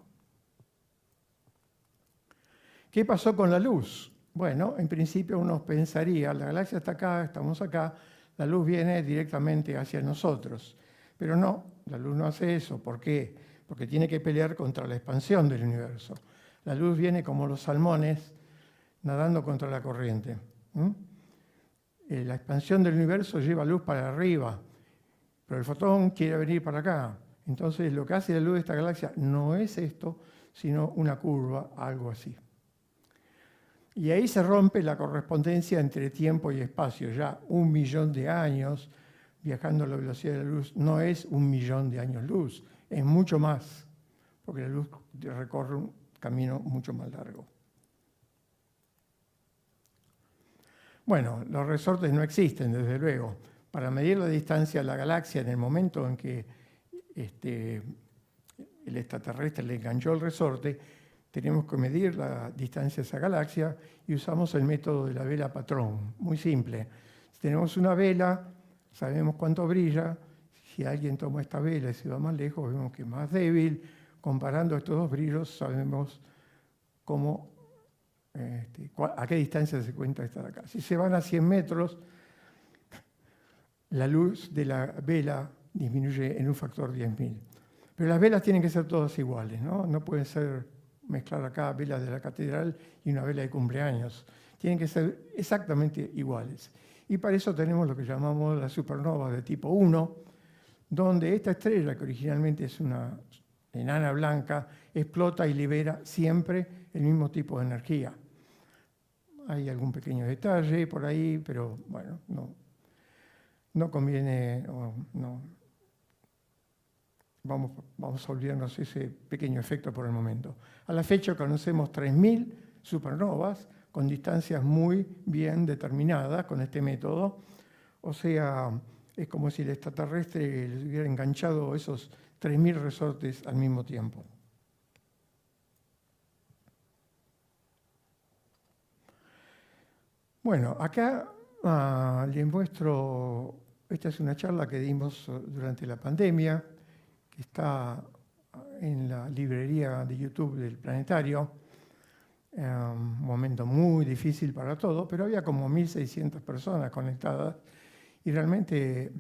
¿Qué pasó con la luz? Bueno, en principio uno pensaría, la galaxia está acá, estamos acá, la luz viene directamente hacia nosotros. Pero no, la luz no hace eso. ¿Por qué? Porque tiene que pelear contra la expansión del universo. La luz viene como los salmones nadando contra la corriente. La expansión del universo lleva luz para arriba, pero el fotón quiere venir para acá. Entonces lo que hace la luz de esta galaxia no es esto, sino una curva, algo así. Y ahí se rompe la correspondencia entre tiempo y espacio. Ya 1 millón de años viajando a la velocidad de la luz no es 1 millón de años luz, es mucho más, porque la luz recorre un camino mucho más largo. Bueno, los resortes no existen, desde luego. Para medir la distancia a la galaxia en el momento en que el extraterrestre le enganchó el resorte, tenemos que medir la distancia a esa galaxia y usamos el método de la vela patrón, muy simple. Si tenemos una vela, sabemos cuánto brilla. Si alguien toma esta vela y se va más lejos, vemos que es más débil. Comparando estos dos brillos, sabemos a qué distancia se encuentra esta de acá. Si se van a 100 metros, la luz de la vela disminuye en un factor 10.000. Pero las velas tienen que ser todas iguales, ¿no? No pueden ser mezclar acá velas de la catedral y una vela de cumpleaños. Tienen que ser exactamente iguales. Y para eso tenemos lo que llamamos las supernovas de tipo 1, donde esta estrella, que originalmente es una enana blanca, explota y libera siempre el mismo tipo de energía. Hay algún pequeño detalle por ahí, pero bueno, no conviene, no. Vamos a olvidarnos ese pequeño efecto por el momento. A la fecha conocemos 3.000 supernovas con distancias muy bien determinadas con este método. O sea, es como si el extraterrestre les hubiera enganchado esos 3.000 resortes al mismo tiempo. Bueno, acá les muestro, esta es una charla que dimos durante la pandemia, que está en la librería de YouTube del Planetario. Un momento muy difícil para todos, pero había como 1.600 personas conectadas y realmente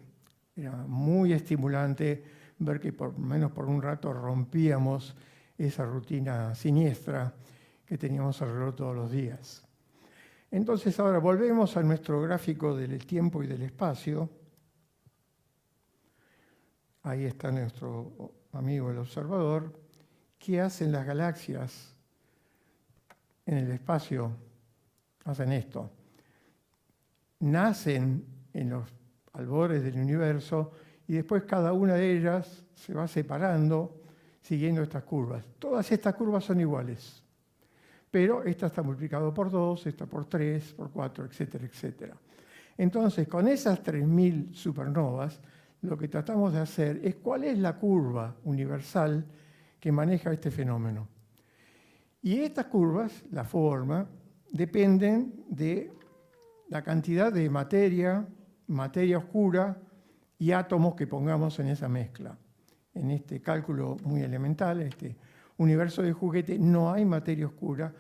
era muy estimulante ver que por lo menos por un rato rompíamos esa rutina siniestra que teníamos alrededor todos los días. Entonces ahora volvemos a nuestro gráfico del tiempo y del espacio. Ahí está nuestro amigo el observador. ¿Qué hacen las galaxias en el espacio? Hacen esto. Nacen en los albores del universo y después cada una de ellas se va separando siguiendo estas curvas. Todas estas curvas son iguales, pero esta está multiplicado por 2, esta por 3, por 4, etcétera, etcétera. Entonces, con esas 3.000 supernovas, lo que tratamos de hacer es cuál es la curva universal que maneja este fenómeno. Y estas curvas, la forma, dependen de la cantidad de materia oscura y átomos que pongamos en esa mezcla. En este cálculo muy elemental, en este universo de juguete, no hay materia oscura,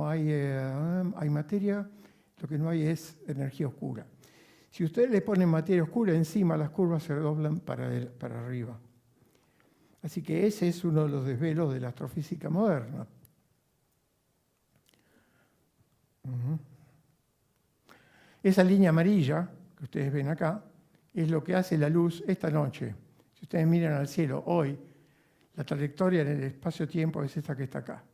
hay materia, lo que no hay es energía oscura. Si ustedes le ponen materia oscura encima, las curvas se doblan para arriba. Así que ese es uno de los desvelos de la astrofísica moderna. Esa línea amarilla que ustedes ven acá es lo que hace la luz esta noche. Si ustedes miran al cielo hoy, la trayectoria en el espacio-tiempo es esta que está acá.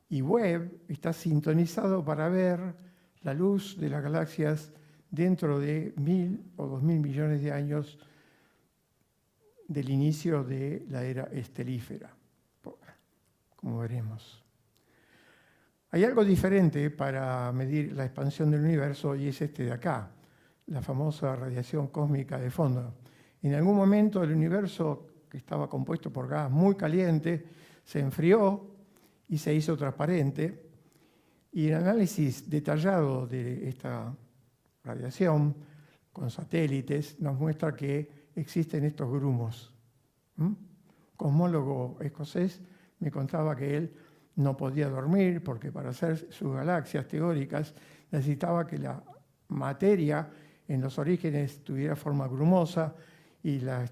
Y Webb está sintonizado para ver la luz de las galaxias dentro de 1.000 o 2.000 millones de años del inicio de la era estelífera, como veremos. Hay algo diferente para medir la expansión del universo y es este de acá, la famosa radiación cósmica de fondo. En algún momento el universo, que estaba compuesto por gas muy caliente, se enfrió y se hizo transparente. Y el análisis detallado de esta radiación con satélites nos muestra que existen estos grumos. Un cosmólogo escocés me contaba que él no podía dormir porque para hacer sus galaxias teóricas necesitaba que la materia en los orígenes tuviera forma grumosa y la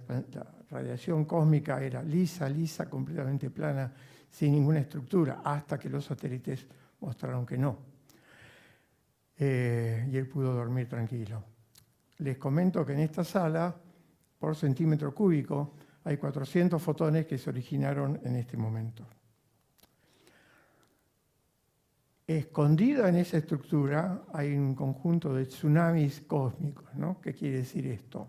radiación cósmica era lisa, completamente plana, sin ninguna estructura, hasta que los satélites mostraron que no. Y él pudo dormir tranquilo. Les comento que en esta sala, por centímetro cúbico, hay 400 fotones que se originaron en este momento. Escondida en esa estructura hay un conjunto de tsunamis cósmicos, ¿no? ¿Qué quiere decir esto?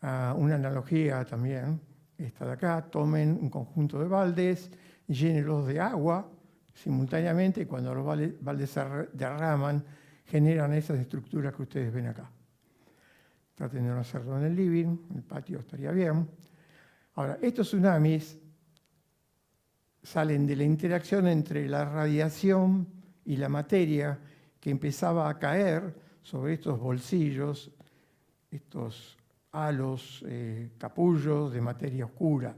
Una analogía también, esta de acá, tomen un conjunto de baldes, llénenlos de agua simultáneamente y cuando los baldes se derraman, generan esas estructuras que ustedes ven acá. Traten de no hacerlo en el living, en el patio estaría bien. Ahora, estos tsunamis salen de la interacción entre la radiación y la materia que empezaba a caer sobre estos bolsillos, estos halos, capullos de materia oscura.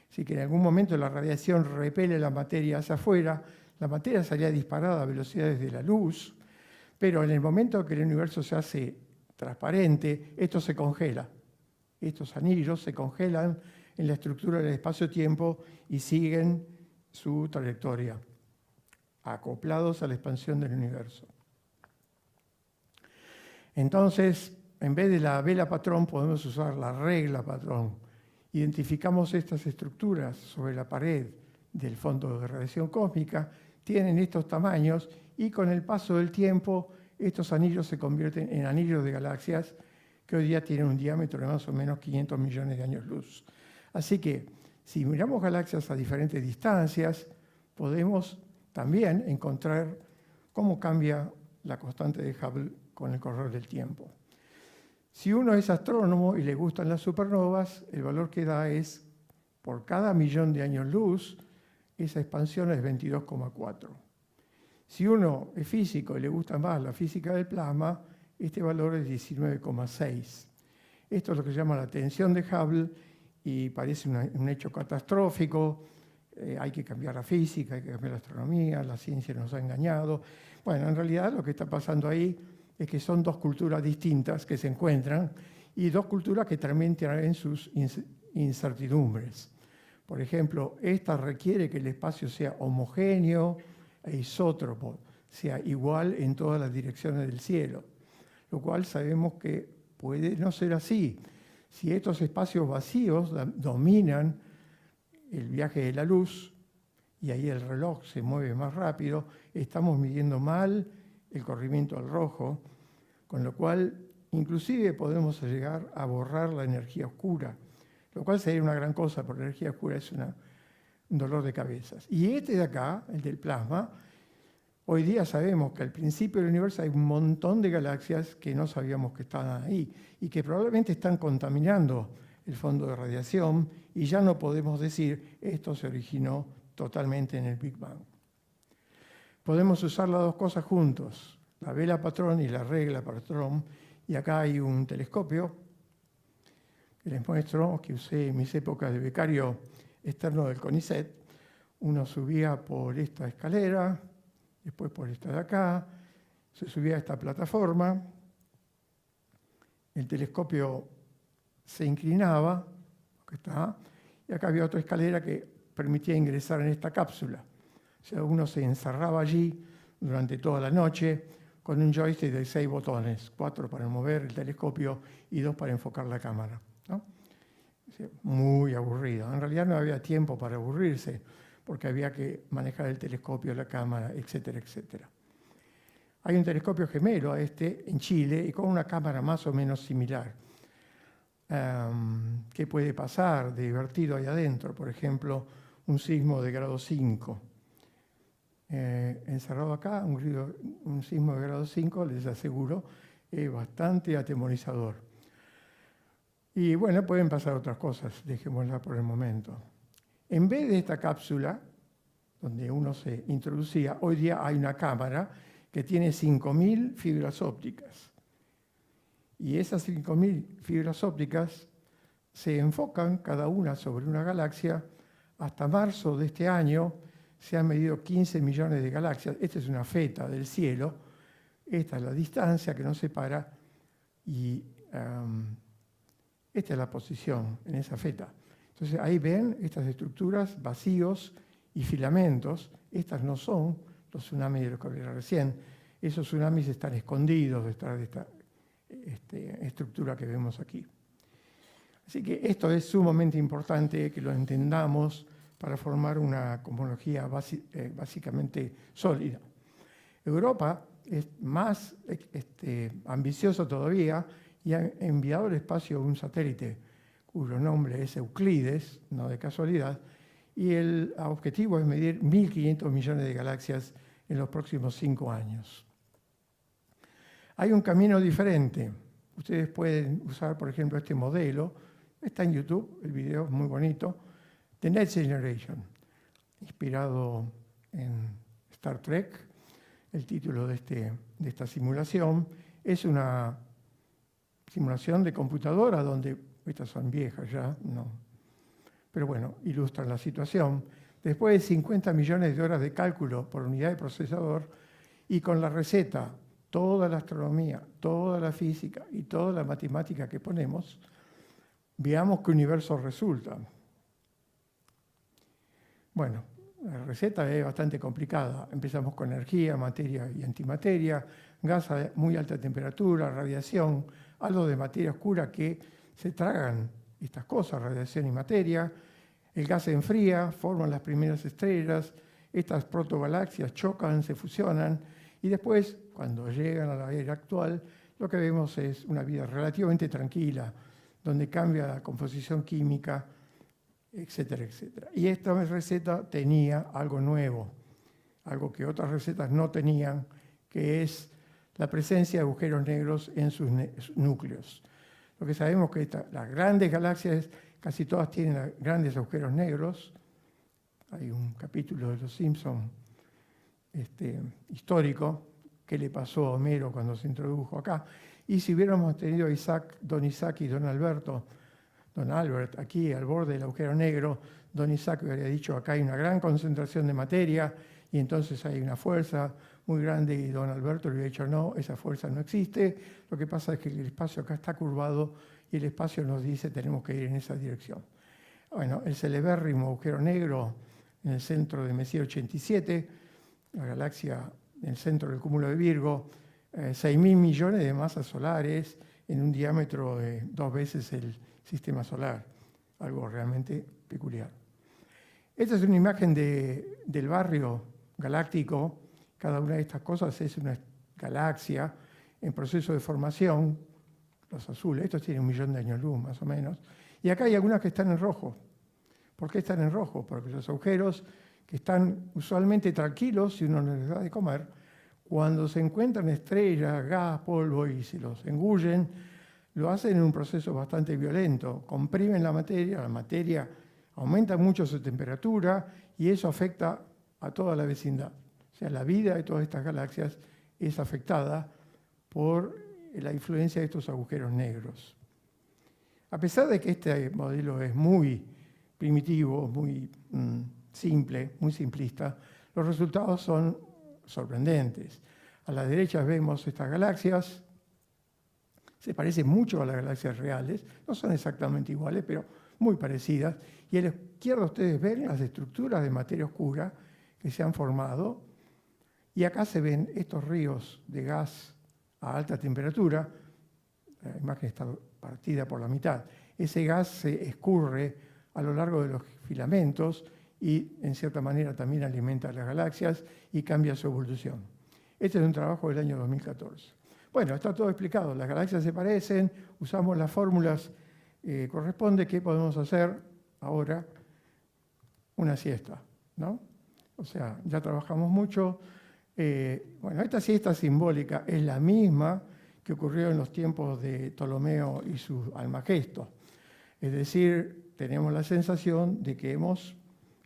Así que en algún momento la radiación repele la materia hacia afuera, la materia salía disparada a velocidades de la luz, pero en el momento que el universo se hace transparente, esto se congela. Estos anillos se congelan en la estructura del espacio-tiempo y siguen su trayectoria, acoplados a la expansión del universo. Entonces, en vez de la vela patrón, podemos usar la regla patrón. Identificamos estas estructuras sobre la pared del fondo de radiación cósmica, tienen estos tamaños y con el paso del tiempo estos anillos se convierten en anillos de galaxias que hoy día tienen un diámetro de más o menos 500 millones de años luz. Así que, si miramos galaxias a diferentes distancias, podemos también encontrar cómo cambia la constante de Hubble con el correr del tiempo. Si uno es astrónomo y le gustan las supernovas, el valor que da es, por cada millón de años luz, esa expansión es 22,4. Si uno es físico y le gusta más la física del plasma, este valor es 19,6. Esto es lo que se llama la tensión de Hubble y parece un hecho catastrófico. Hay que cambiar la física, hay que cambiar la astronomía, la ciencia nos ha engañado. Bueno, en realidad lo que está pasando ahí es que son dos culturas distintas que se encuentran y dos culturas que también tienen sus incertidumbres. Por ejemplo, esta requiere que el espacio sea homogéneo e isótropo, sea igual en todas las direcciones del cielo, lo cual sabemos que puede no ser así. Si estos espacios vacíos dominan el viaje de la luz y ahí el reloj se mueve más rápido, estamos midiendo mal el corrimiento al rojo, con lo cual inclusive podemos llegar a borrar la energía oscura, lo cual sería una gran cosa, porque la energía oscura es un dolor de cabezas. Y este de acá, el del plasma, hoy día sabemos que al principio del universo hay un montón de galaxias que no sabíamos que estaban ahí y que probablemente están contaminando el fondo de radiación y ya no podemos decir esto se originó totalmente en el Big Bang. Podemos usar las dos cosas juntos, la vela patrón y la regla patrón, y acá hay un telescopio que les muestro, que usé en mis épocas de becario externo del CONICET. Uno subía por esta escalera, después por esta de acá, se subía a esta plataforma, el telescopio se inclinaba, acá está, y acá había otra escalera que permitía ingresar en esta cápsula. O sea, uno se encerraba allí durante toda la noche con un joystick de 6 botones, 4 para mover el telescopio y 2 para enfocar la cámara, ¿no? O sea, muy aburrido. En realidad no había tiempo para aburrirse, porque había que manejar el telescopio, la cámara, etcétera, etcétera. Hay un telescopio gemelo a este en Chile y con una cámara más o menos similar. ¿Qué puede pasar de divertido ahí adentro? Por ejemplo, un sismo de grado 5. Encerrado acá, un sismo de grado 5, les aseguro, es bastante atemorizador. Y bueno, pueden pasar otras cosas, dejémosla por el momento. En vez de esta cápsula, donde uno se introducía, hoy día hay una cámara que tiene 5.000 fibras ópticas. Y esas 5.000 fibras ópticas se enfocan cada una sobre una galaxia. Hasta marzo de este año se han medido 15 millones de galaxias. Esta es una feta del cielo. Esta es la distancia que nos separa y esta es la posición en esa feta. Entonces ahí ven estas estructuras, vacíos y filamentos. Estas no son los tsunamis de los que hablé recién. Esos tsunamis están escondidos detrás de esta estructura que vemos aquí. Así que esto es sumamente importante que lo entendamos para formar una cosmología básicamente sólida. Europa es más ambicioso todavía y ha enviado al espacio un satélite cuyo nombre es Euclides, no de casualidad, y el objetivo es medir 1.500 millones de galaxias en los próximos 5 años. Hay un camino diferente. Ustedes pueden usar, por ejemplo, este modelo. Está en YouTube, el video es muy bonito. The Next Generation, inspirado en Star Trek. El título de esta simulación es una simulación de computadora donde, estas son viejas ya, no, pero bueno, ilustran la situación. Después de 50 millones de horas de cálculo por unidad de procesador y con la receta, toda la astronomía, toda la física y toda la matemática que ponemos, veamos qué universo resulta. Bueno, la receta es bastante complicada. Empezamos con energía, materia y antimateria, gas a muy alta temperatura, radiación, algo de materia oscura que se tragan estas cosas, radiación y materia. El gas se enfría, forman las primeras estrellas, estas protogalaxias chocan, se fusionan y después, cuando llegan a la era actual, lo que vemos es una vida relativamente tranquila, donde cambia la composición química, etcétera, etcétera. Y esta receta tenía algo nuevo, algo que otras recetas no tenían, que es la presencia de agujeros negros en sus núcleos. Lo que sabemos es que las grandes galaxias, casi todas tienen grandes agujeros negros. Hay un capítulo de Los Simpsons histórico que le pasó a Homero cuando se introdujo acá. Y si hubiéramos tenido a don Isaac y don Albert aquí al borde del agujero negro, don Isaac hubiera dicho acá hay una gran concentración de materia y entonces hay una fuerza muy grande, y don Alberto le hubiera dicho no, esa fuerza no existe, lo que pasa es que el espacio acá está curvado y el espacio nos dice tenemos que ir en esa dirección. Bueno, el celebérrimo agujero negro en el centro de Messier 87, la galaxia en el centro del cúmulo de Virgo, 6.000 millones de masas solares en un diámetro de 2 veces el sistema solar, algo realmente peculiar. Esta es una imagen del barrio galáctico. Cada una de estas cosas es una galaxia en proceso de formación. Los azules, estos tienen 1 millón de años luz más o menos. Y acá hay algunas que están en rojo. ¿Por qué están en rojo? Porque los agujeros que están usualmente tranquilos, si uno les da de comer, cuando se encuentran estrellas, gas, polvo y se los engullen, lo hacen en un proceso bastante violento. Comprimen la materia aumenta mucho su temperatura y eso afecta a toda la vecindad. O sea, la vida de todas estas galaxias es afectada por la influencia de estos agujeros negros. A pesar de que este modelo es muy primitivo, muy simple, muy simplista, los resultados son sorprendentes. A la derecha vemos estas galaxias, se parecen mucho a las galaxias reales, no son exactamente iguales, pero muy parecidas. Y a la izquierda ustedes ven las estructuras de materia oscura que se han formado. Y acá se ven estos ríos de gas a alta temperatura. La imagen está partida por la mitad. Ese gas se escurre a lo largo de los filamentos y, en cierta manera, también alimenta a las galaxias y cambia su evolución. Este es un trabajo del año 2014. Bueno, está todo explicado. Las galaxias se parecen, usamos las fórmulas corresponde. ¿Qué podemos hacer ahora? Una siesta, ¿no? O sea, ya trabajamos mucho. Bueno, esta siesta simbólica es la misma que ocurrió en los tiempos de Ptolomeo y su Almagesto. Es decir, tenemos la sensación de que hemos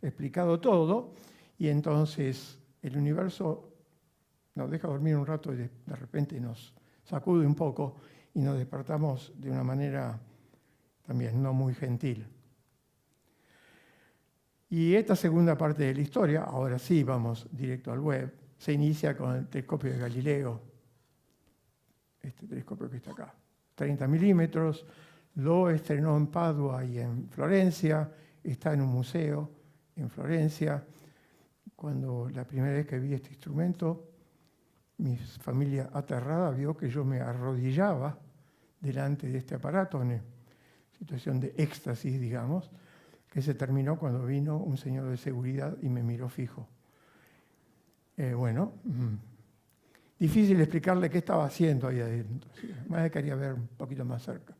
explicado todo y entonces el universo nos deja dormir un rato y de repente nos sacude un poco y nos despertamos de una manera también no muy gentil. Y esta segunda parte de la historia, ahora sí vamos directo al web, se inicia con el telescopio de Galileo, este telescopio que está acá, 30 milímetros, lo estrenó en Padua y en Florencia, está en un museo en Florencia. Cuando la primera vez que vi este instrumento, mi familia aterrada vio que yo me arrodillaba delante de este aparato, en situación de éxtasis, digamos, que se terminó cuando vino un señor de seguridad y me miró fijo. Difícil explicarle qué estaba haciendo ahí adentro. Más quería ver un poquito más cerca.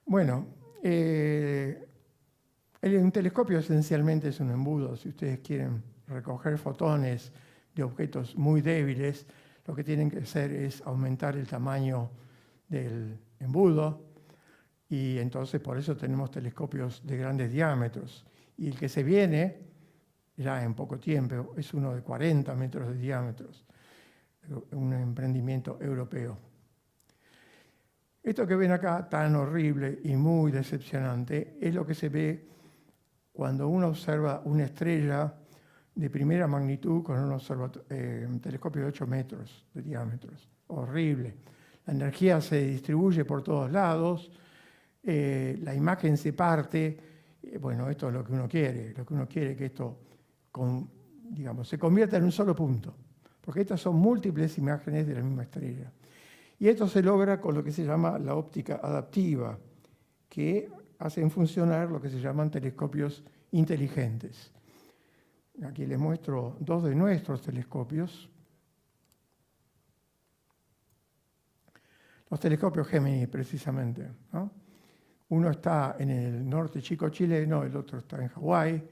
Bueno, un telescopio esencialmente es un embudo. Si ustedes quieren recoger fotones de objetos muy débiles, lo que tienen que hacer es aumentar el tamaño del embudo y entonces por eso tenemos telescopios de grandes diámetros. Y el que se viene ya en poco tiempo es uno de 40 metros de diámetros, un emprendimiento europeo. Esto que ven acá, tan horrible y muy decepcionante, es lo que se ve cuando uno observa una estrella de primera magnitud con un telescopio de 8 metros de diámetros. Horrible. La energía se distribuye por todos lados, la imagen se parte. Bueno, esto es lo que uno quiere. Lo que uno quiere es que esto se convierta en un solo punto. porque estas son múltiples imágenes de la misma estrella. Y esto se logra con lo que se llama la óptica adaptiva, que hacen funcionar lo que se llaman telescopios inteligentes. Aquí les muestro dos de nuestros telescopios. Los telescopios Gemini, precisamente, ¿no? Uno está en el norte chico chileno, el otro está en Hawái.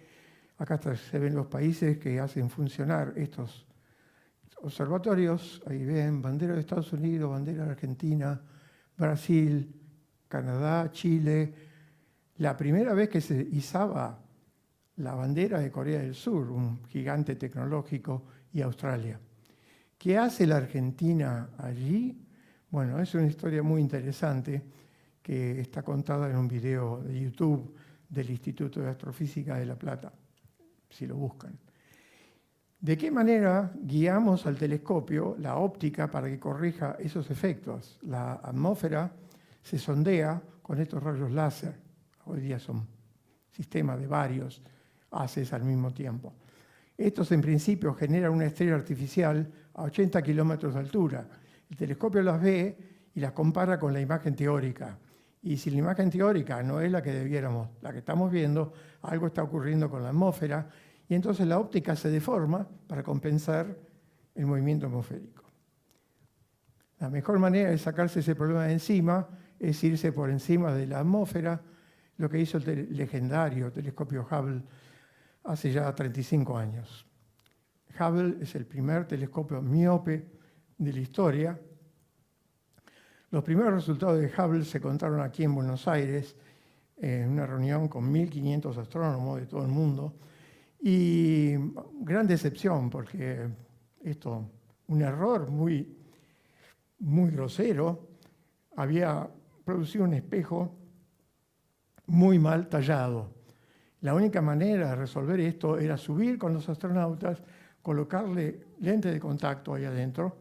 Acá se ven los países que hacen funcionar estos observatorios. Ahí ven bandera de Estados Unidos, bandera de Argentina, Brasil, Canadá, Chile. La primera vez que se izaba la bandera de Corea del Sur, un gigante tecnológico, y Australia. ¿Qué hace la Argentina allí? Bueno, es una historia muy interesante que está contada en un video de YouTube del Instituto de Astrofísica de La Plata, si lo buscan. ¿De qué manera guiamos al telescopio la óptica para que corrija esos efectos? La atmósfera se sondea con estos rayos láser. Hoy día son sistemas de varios haces al mismo tiempo. Estos en principio generan una estrella artificial a 80 kilómetros de altura. El telescopio las ve y las compara con la imagen teórica. Y si la imagen teórica no es la que debiéramos, la que estamos viendo, algo está ocurriendo con la atmósfera y entonces la óptica se deforma para compensar el movimiento atmosférico. La mejor manera de sacarse ese problema de encima es irse por encima de la atmósfera, lo que hizo el legendario telescopio Hubble hace ya 35 años. Hubble es el primer telescopio miope de la historia. Los primeros resultados de Hubble se contaron aquí en Buenos Aires, en una reunión con 1.500 astrónomos de todo el mundo. Y gran decepción, porque esto, un error muy grosero, había producido un espejo muy mal tallado. La única manera de resolver esto era subir con los astronautas, colocarle lente de contacto ahí adentro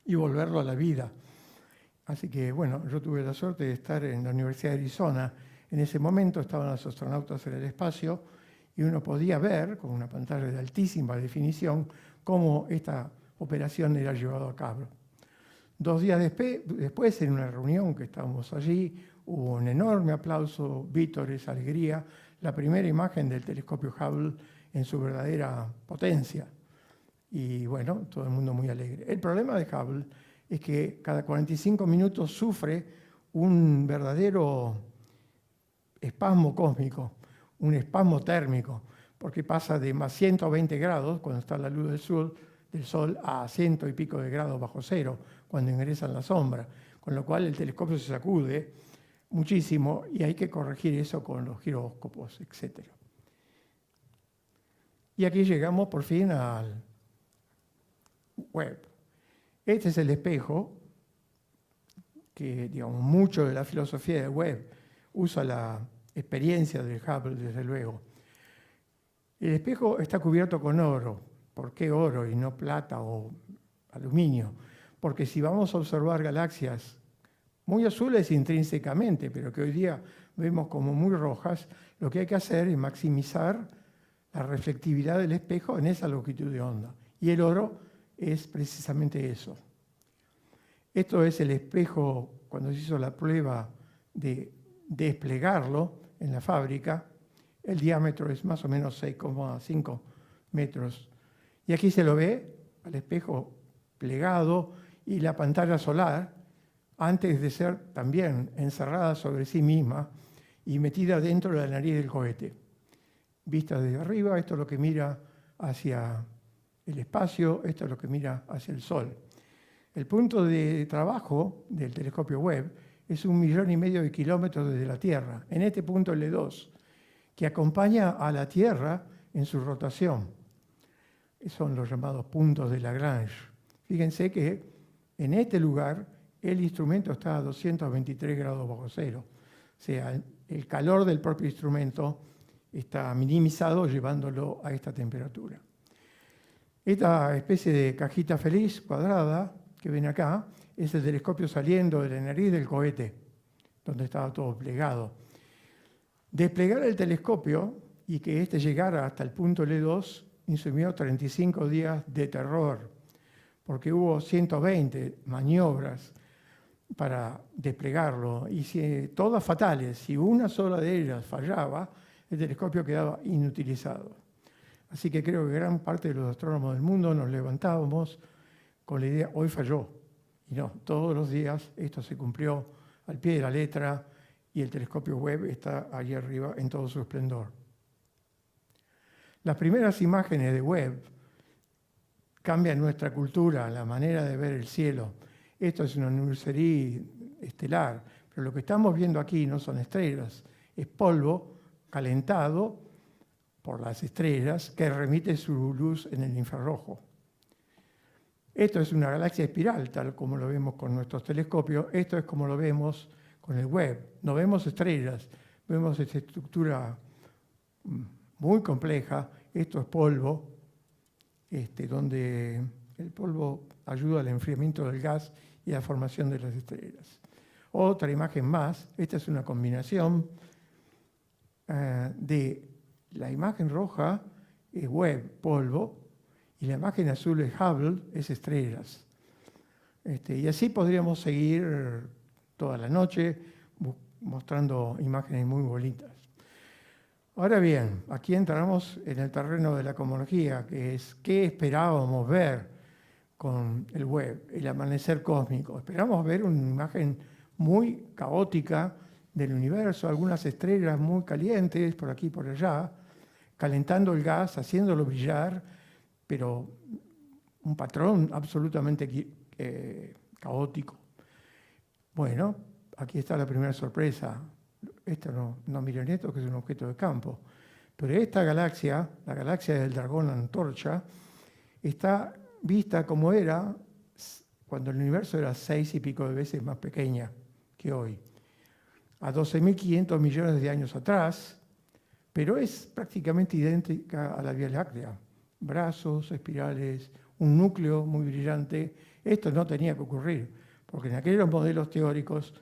y volverlo a la vida. Así que, bueno, yo tuve la suerte de estar en la Universidad de Arizona. En ese momento estaban los astronautas en el espacio y uno podía ver, con una pantalla de altísima definición, cómo esta operación era llevada a cabo. 2 días después, en una reunión que estábamos allí, hubo un enorme aplauso, vítores, alegría, la primera imagen del telescopio Hubble en su verdadera potencia. Y bueno, todo el mundo muy alegre. El problema de Hubble es que cada 45 minutos sufre un verdadero espasmo cósmico, un espasmo térmico, porque pasa de más 120 grados cuando está la luz del sol a 100 y pico de grados bajo cero cuando ingresa en la sombra, con lo cual el telescopio se sacude muchísimo y hay que corregir eso con los giróscopos, etc. Y aquí llegamos por fin al Webb. Este es el espejo que, digamos, mucho de la filosofía de Webb usa la experiencia del Hubble, desde luego. El espejo está cubierto con oro. ¿Por qué oro y no plata o aluminio? Porque si vamos a observar galaxias muy azules intrínsecamente, pero que hoy día vemos como muy rojas, lo que hay que hacer es maximizar la reflectividad del espejo en esa longitud de onda. Y el oro es precisamente eso. Esto es el espejo cuando se hizo la prueba de desplegarlo en la fábrica. El diámetro es más o menos 6,5 metros. Y aquí se lo ve al espejo plegado y la pantalla solar, antes de ser también encerrada sobre sí misma y metida dentro de la nariz del cohete. Vista desde arriba, esto es lo que mira hacia el espacio, esto es lo que mira hacia el Sol. El punto de trabajo del telescopio Webb es 1,5 millones de kilómetros desde la Tierra. En este punto L2, que acompaña a la Tierra en su rotación. Son los llamados puntos de Lagrange. Fíjense que en este lugar el instrumento está a 223 grados bajo cero. O sea, el calor del propio instrumento está minimizado llevándolo a esta temperatura. Esta especie de cajita feliz cuadrada que ven acá es el telescopio saliendo de la nariz del cohete, donde estaba todo plegado. Desplegar el telescopio y que éste llegara hasta el punto L2 insumió 35 días de terror, porque hubo 120 maniobras para desplegarlo, y todas fatales. Si una sola de ellas fallaba, el telescopio quedaba inutilizado. Así que creo que gran parte de los astrónomos del mundo nos levantábamos con la idea, hoy falló. Y no, todos los días esto se cumplió al pie de la letra, y el telescopio Webb está allí arriba en todo su esplendor. Las primeras imágenes de Webb cambian nuestra cultura, la manera de ver el cielo. Esto es una nursería estelar, pero lo que estamos viendo aquí no son estrellas, es polvo calentado por las estrellas que remite su luz en el infrarrojo. Esto es una galaxia espiral, tal como lo vemos con nuestros telescopios. Esto es como lo vemos con el Webb. No vemos estrellas, vemos esta estructura muy compleja. Esto es polvo, donde el polvo ayuda al enfriamiento del gas y a la formación de las estrellas. Otra imagen más, esta es una combinación de la imagen roja es Webb, polvo, y la imagen azul es Hubble, es estrellas. Y así podríamos seguir toda la noche mostrando imágenes muy bonitas. Ahora bien, aquí entramos en el terreno de la cosmología, que es qué esperábamos ver con el Webb, el amanecer cósmico. Esperamos ver una imagen muy caótica del universo, algunas estrellas muy calientes por aquí y por allá, calentando el gas, haciéndolo brillar, pero un patrón absolutamente caótico. Bueno, aquí está la primera sorpresa. Esto no miren esto, que es un objeto de campo. Pero esta galaxia, la galaxia del dragón antorcha, está vista como era cuando el universo era 6 y pico de veces más pequeña que hoy. A 12.500 millones de años atrás, pero es prácticamente idéntica a la Vía Láctea. Brazos, espirales, un núcleo muy brillante. Esto no tenía que ocurrir, porque en aquellos modelos teóricos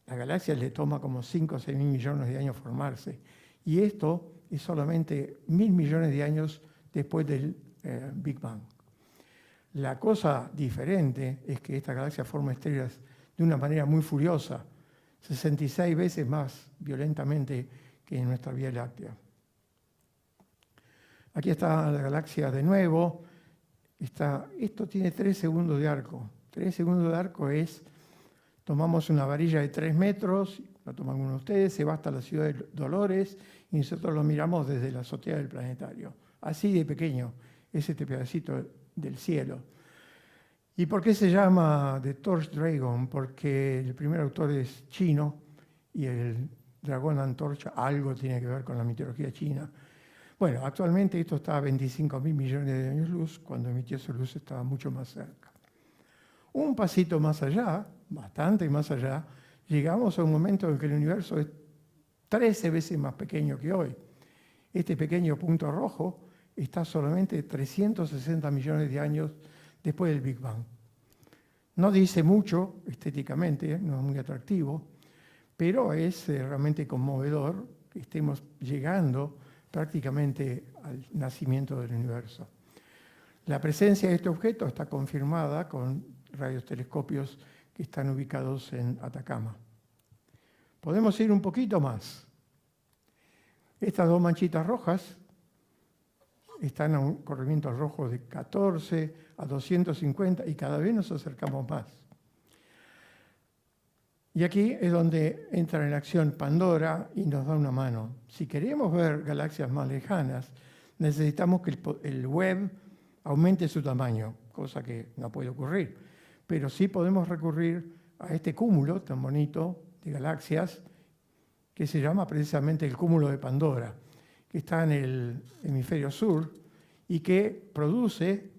la galaxia le toma como 5 o 6 mil millones de años formarse. Y esto es solamente 1.000 millones de años después del Big Bang. La cosa diferente es que esta galaxia forma estrellas de una manera muy furiosa, 66 veces más violentamente que en nuestra Vía Láctea. Aquí está la galaxia de nuevo. Esto tiene 3 segundos de arco. 3 segundos de arco es, tomamos una varilla de 3 metros, lo toman uno de ustedes, se va hasta la ciudad de Dolores y nosotros lo miramos desde la azotea del planetario. Así de pequeño es este pedacito del cielo. ¿Y por qué se llama The Torch Dragon? Porque el primer autor es chino y el dragón antorcha algo tiene que ver con la mitología china. Bueno, actualmente esto está a 25.000 millones de años luz, cuando emitió su luz estaba mucho más cerca. Un pasito más allá, bastante más allá, llegamos a un momento en que el universo es 13 veces más pequeño que hoy. Este pequeño punto rojo está solamente 360 millones de años después del Big Bang. No dice mucho estéticamente, no es muy atractivo, pero es realmente conmovedor que estemos llegando prácticamente al nacimiento del universo. La presencia de este objeto está confirmada con radiotelescopios que están ubicados en Atacama. Podemos ir un poquito más. Estas 2 manchitas rojas están a un corrimiento rojo de 14 a 250 y cada vez nos acercamos más. Y aquí es donde entra en acción Pandora y nos da una mano. Si queremos ver galaxias más lejanas, necesitamos que el Webb aumente su tamaño, cosa que no puede ocurrir. Pero sí podemos recurrir a este cúmulo tan bonito de galaxias que se llama precisamente el cúmulo de Pandora, que está en el hemisferio sur y que produce,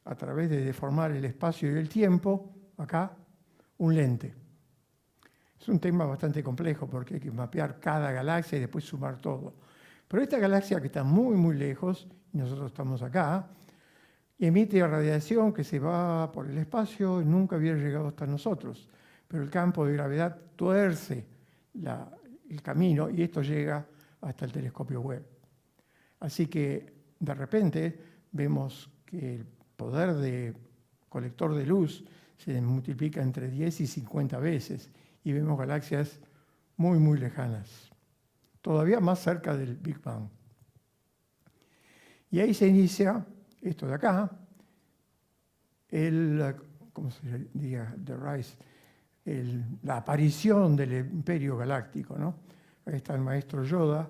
a través de deformar el espacio y el tiempo, acá, un lente. Es un tema bastante complejo porque hay que mapear cada galaxia y después sumar todo. Pero esta galaxia que está muy, muy lejos, y nosotros estamos acá, emite radiación que se va por el espacio y nunca hubiera llegado hasta nosotros. Pero el campo de gravedad tuerce el camino y esto llega hasta el telescopio Webb. Así que de repente vemos que el poder de colector de luz se multiplica entre 10 y 50 veces y vemos galaxias muy, muy lejanas, todavía más cerca del Big Bang. Y ahí se inicia esto de acá, ¿cómo se diga? The Rise, la aparición del imperio galáctico, ¿no? Ahí está el maestro Yoda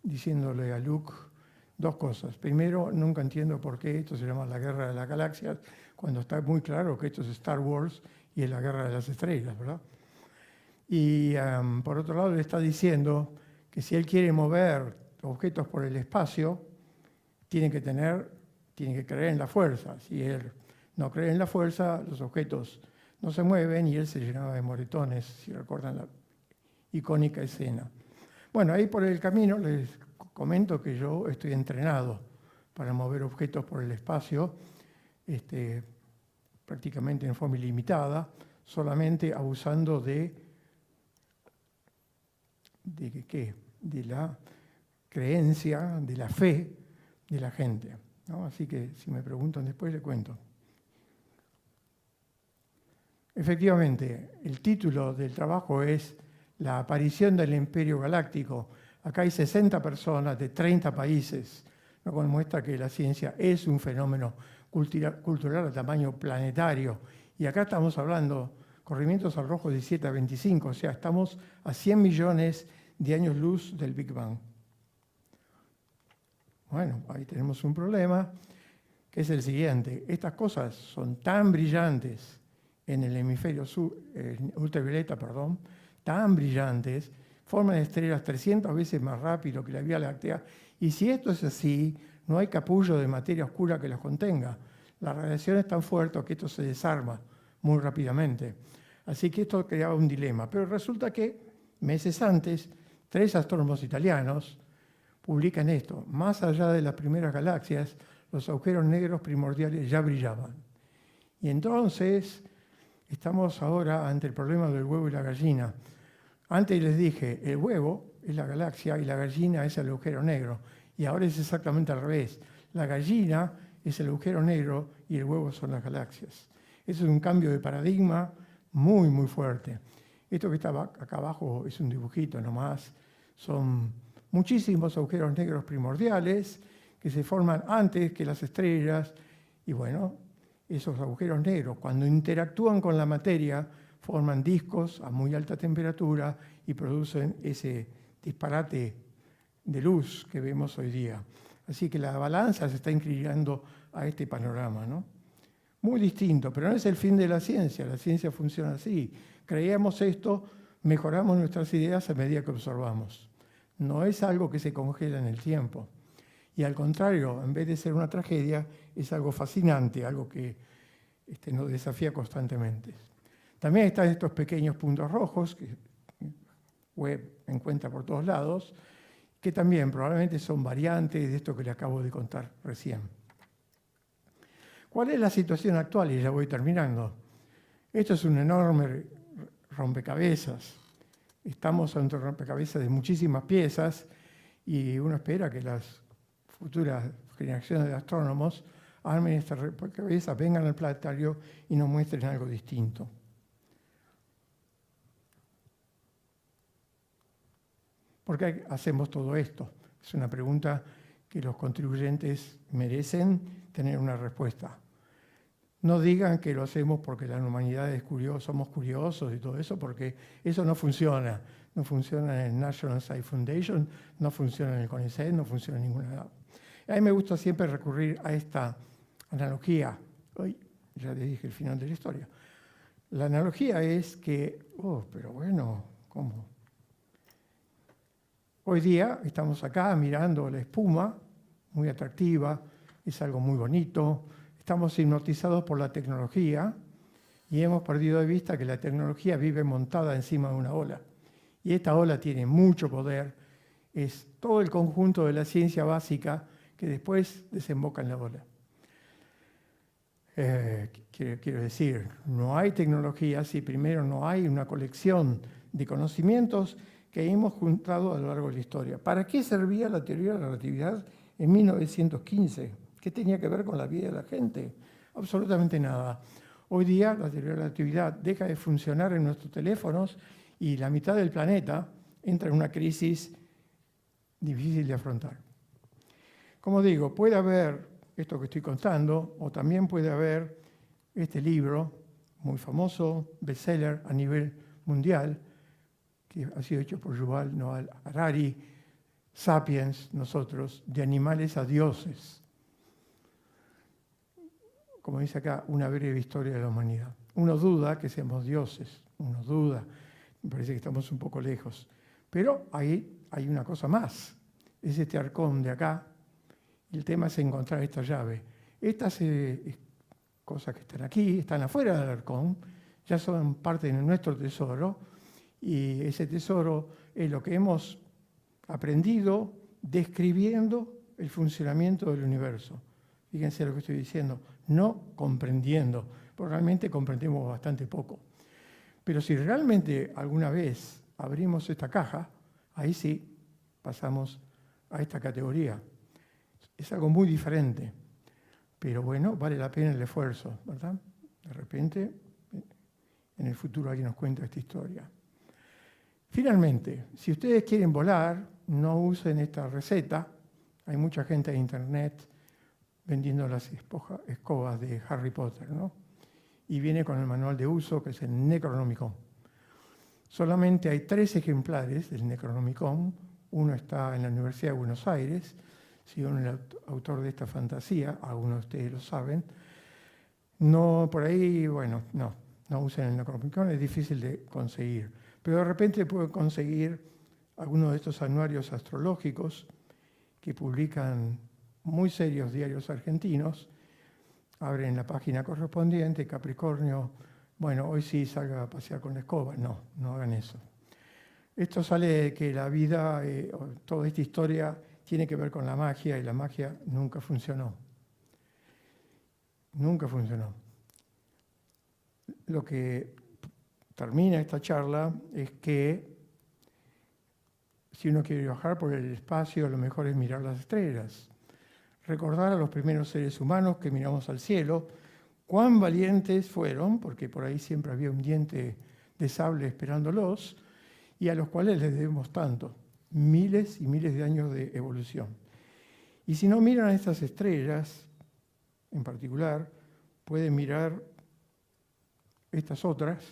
diciéndole a Luke dos cosas. Primero, nunca entiendo por qué esto se llama la Guerra de las Galaxias, cuando está muy claro que esto es Star Wars y es la Guerra de las Estrellas, ¿verdad? Y por otro lado le está diciendo que si él quiere mover objetos por el espacio, tiene que creer en la fuerza. Si él no cree en la fuerza, los objetos no se mueven y él se llenaba de moretones, si recuerdan la icónica escena. Bueno, ahí por el camino les comento que yo estoy entrenado para mover objetos por el espacio, prácticamente en forma ilimitada, solamente abusando de la creencia, de la fe de la gente, ¿no? Así que si me preguntan después les cuento. Efectivamente, el título del trabajo es La aparición del Imperio Galáctico. Acá hay 60 personas de 30 países, lo cual muestra que la ciencia es un fenómeno cultural a tamaño planetario. Y acá estamos hablando corrimientos al rojo 17 a 25, o sea, estamos a 100 millones de años luz del Big Bang. Bueno, ahí tenemos un problema, que es el siguiente. Estas cosas son tan brillantes en el hemisferio sur, ultravioleta, perdón, tan brillantes, forman estrellas 300 veces más rápido que la Vía Láctea, y si esto es así, no hay capullo de materia oscura que las contenga. La radiación es tan fuerte que esto se desarma muy rápidamente. Así que esto creaba un dilema. Pero resulta que, meses antes, 3 astrónomos italianos publican esto. Más allá de las primeras galaxias, los agujeros negros primordiales ya brillaban. Y entonces, estamos ahora ante el problema del huevo y la gallina. Antes les dije, el huevo es la galaxia y la gallina es el agujero negro. Y ahora es exactamente al revés. La gallina es el agujero negro y el huevo son las galaxias. Eso es un cambio de paradigma muy, muy fuerte. Esto que está acá abajo es un dibujito nomás. Son muchísimos agujeros negros primordiales que se forman antes que las estrellas. Y bueno, esos agujeros negros, cuando interactúan con la materia, forman discos a muy alta temperatura y producen ese disparate de luz que vemos hoy día. Así que la balanza se está inclinando a este panorama, ¿no? Muy distinto, pero no es el fin de la ciencia funciona así. Creemos esto, mejoramos nuestras ideas a medida que observamos. No es algo que se congela en el tiempo. Y al contrario, en vez de ser una tragedia, es algo fascinante, algo que nos desafía constantemente. También están estos pequeños puntos rojos que Webb encuentra por todos lados, que también probablemente son variantes de esto que le acabo de contar recién. ¿Cuál es la situación actual? Y ya voy terminando. Esto es un enorme rompecabezas. Estamos ante un rompecabezas de muchísimas piezas y uno espera que las futuras generaciones de astrónomos armen esta rompecabezas, vengan al planetario y nos muestren algo distinto. ¿Por qué hacemos todo esto? Es una pregunta que los contribuyentes merecen tener una respuesta. No digan que lo hacemos porque la humanidad es curiosa, somos curiosos y todo eso, porque eso no funciona. No funciona en el National Science Foundation, no funciona en el CONICET, no funciona en ninguna lado. A mí me gusta siempre recurrir a esta analogía. Hoy ya les dije el final de la historia. La analogía es que, pero bueno, ¿cómo? Hoy día estamos acá mirando la espuma, muy atractiva, es algo muy bonito. Estamos hipnotizados por la tecnología y hemos perdido de vista que la tecnología vive montada encima de una ola. Y esta ola tiene mucho poder, es todo el conjunto de la ciencia básica que después desemboca en la ola. Quiero decir, no hay tecnología si primero no hay una colección de conocimientos que hemos juntado a lo largo de la historia. ¿Para qué servía la teoría de la relatividad en 1915. ¿Qué tenía que ver con la vida de la gente? Absolutamente nada. Hoy día la teoría de la relatividad deja de funcionar en nuestros teléfonos y la mitad del planeta entra en una crisis difícil de afrontar. Como digo, puede haber esto que estoy contando, o también puede haber este libro, muy famoso, bestseller a nivel mundial, que ha sido hecho por Yuval Noah Harari, Sapiens, nosotros, de animales a dioses. Como dice acá, una breve historia de la humanidad. Uno duda que seamos dioses, uno duda, me parece que estamos un poco lejos. Pero ahí hay una cosa más, es este arcón de acá, y el tema es encontrar esta llave. Estas cosas que están aquí, están afuera del arcón, ya son parte de nuestro tesoro, y ese tesoro es lo que hemos aprendido describiendo el funcionamiento del universo. Fíjense lo que estoy diciendo, no comprendiendo, porque realmente comprendemos bastante poco. Pero si realmente alguna vez abrimos esta caja, ahí sí pasamos a esta categoría. Es algo muy diferente, pero bueno, vale la pena el esfuerzo, ¿verdad? De repente, en el futuro alguien nos cuenta esta historia. Finalmente, si ustedes quieren volar, no usen esta receta. Hay mucha gente en internet vendiendo las escobas de Harry Potter, ¿no? Y viene con el manual de uso, que es el Necronomicon. Solamente hay 3 ejemplares del Necronomicon. Uno está en la Universidad de Buenos Aires, según el autor de esta fantasía, algunos de ustedes lo saben. No, por ahí, bueno, no usen el Necronomicon, es difícil de conseguir. Pero de repente pueden conseguir algunos de estos anuarios astrológicos que publican muy serios diarios argentinos. Abren la página correspondiente, Capricornio, bueno, hoy sí salga a pasear con la escoba. No hagan eso. Esto sale de que la vida, toda esta historia tiene que ver con la magia, y la magia nunca funcionó. Nunca funcionó. Lo que termina esta charla es que si uno quiere viajar por el espacio, lo mejor es mirar las estrellas. Recordar a los primeros seres humanos que miramos al cielo, cuán valientes fueron, porque por ahí siempre había un diente de sable esperándolos, y a los cuales les debemos tanto, miles y miles de años de evolución. Y si no miran a estas estrellas, en particular, pueden mirar estas otras,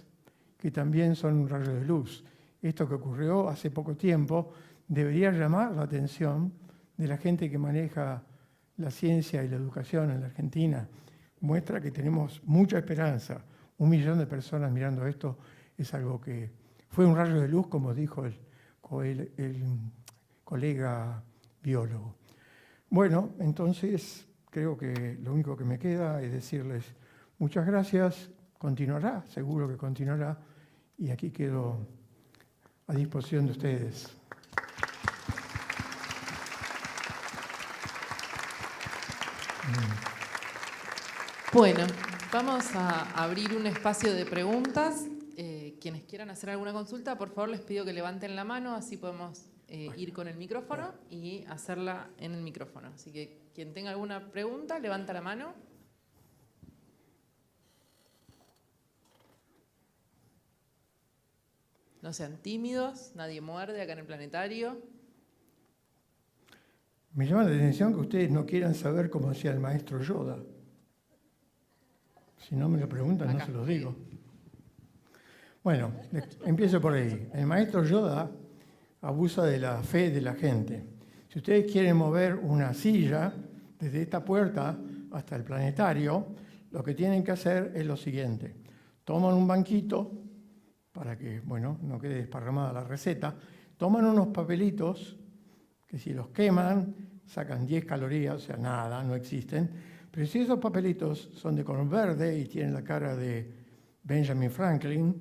que también son un rayo de luz. Esto que ocurrió hace poco tiempo debería llamar la atención de la gente que maneja la ciencia y la educación en la Argentina. Muestra que tenemos mucha esperanza. 1 millón de personas mirando esto es algo que fue un rayo de luz, como dijo el colega biólogo. Bueno, entonces creo que lo único que me queda es decirles muchas gracias. Continuará, seguro que continuará, y aquí quedo a disposición de ustedes. Bueno, vamos a abrir un espacio de preguntas. Quienes quieran hacer alguna consulta, por favor les pido que levanten la mano, así podemos ir con el micrófono y hacerla en el micrófono. Así que quien tenga alguna pregunta, levanta la mano. No sean tímidos, nadie muerde acá en el planetario. Me llama la atención que ustedes no quieran saber cómo hacía el maestro Yoda. Si no me lo preguntan, acá no se los digo. Bueno, empiezo por ahí. El maestro Yoda abusa de la fe de la gente. Si ustedes quieren mover una silla desde esta puerta hasta el planetario, lo que tienen que hacer es lo siguiente. Toman un banquito, para que, bueno, no quede desparramada la receta, toman unos papelitos que si los queman sacan 10 calorías, o sea, nada, no existen, pero si esos papelitos son de color verde y tienen la cara de Benjamin Franklin,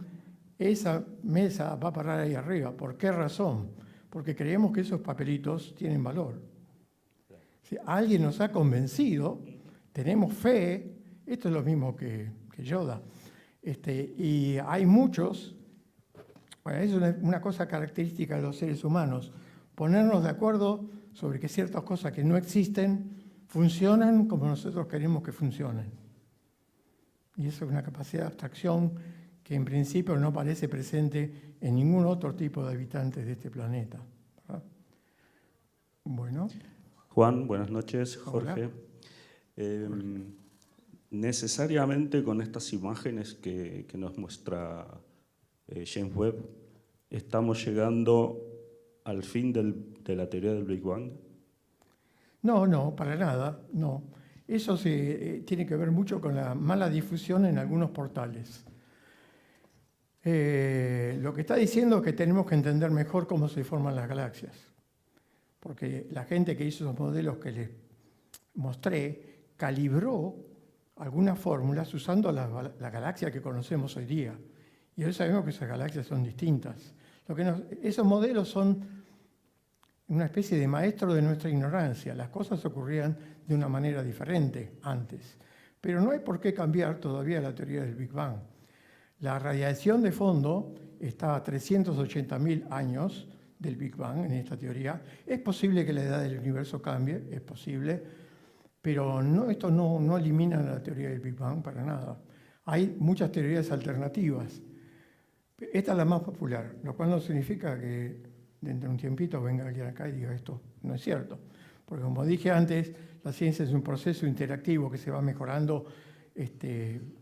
esa mesa va a parar ahí arriba. ¿Por qué razón? Porque creemos que esos papelitos tienen valor. Si alguien nos ha convencido, tenemos fe, esto es lo mismo que Yoda, y hay muchos. Bueno, es una cosa característica de los seres humanos. ponernos de acuerdo sobre que ciertas cosas que no existen funcionan como nosotros queremos que funcionen. Y eso es una capacidad de abstracción que en principio no parece presente en ningún otro tipo de habitantes de este planeta, ¿verdad? Bueno. Juan, buenas noches. Jorge. Necesariamente con estas imágenes que nos muestra James Webb, ¿estamos llegando al fin de la teoría del Big Bang? No, para nada, no. Eso tiene que ver mucho con la mala difusión en algunos portales. Lo que está diciendo es que tenemos que entender mejor cómo se forman las galaxias. Porque la gente que hizo esos modelos que les mostré calibró algunas fórmulas usando la galaxia que conocemos hoy día. Y hoy sabemos que esas galaxias son distintas. Esos modelos son una especie de maestro de nuestra ignorancia. Las cosas ocurrían de una manera diferente antes. Pero no hay por qué cambiar todavía la teoría del Big Bang. La radiación de fondo está a 380.000 años del Big Bang en esta teoría. Es posible que la edad del universo cambie, es posible, pero esto no elimina la teoría del Big Bang para nada. Hay muchas teorías alternativas. Esta es la más popular, lo cual no significa que dentro de un tiempito venga alguien acá y diga esto no es cierto. Porque como dije antes, la ciencia es un proceso interactivo que se va mejorando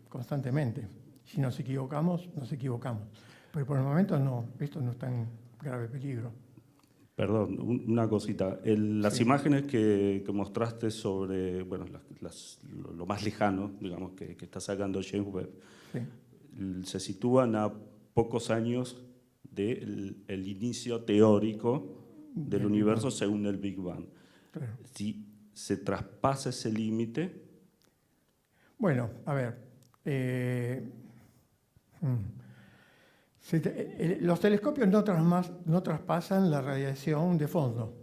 constantemente. Si nos equivocamos, nos equivocamos. Pero por el momento no, esto no está en grave peligro. Perdón, una cosita. Las Sí. imágenes que mostraste sobre lo más lejano, digamos, que está sacando James Webb, Sí. se sitúan a pocos años del inicio teórico del universo según el Big Bang. Claro. Si se traspasa ese límite... Bueno, a ver. Los telescopios no traspasan la radiación de fondo,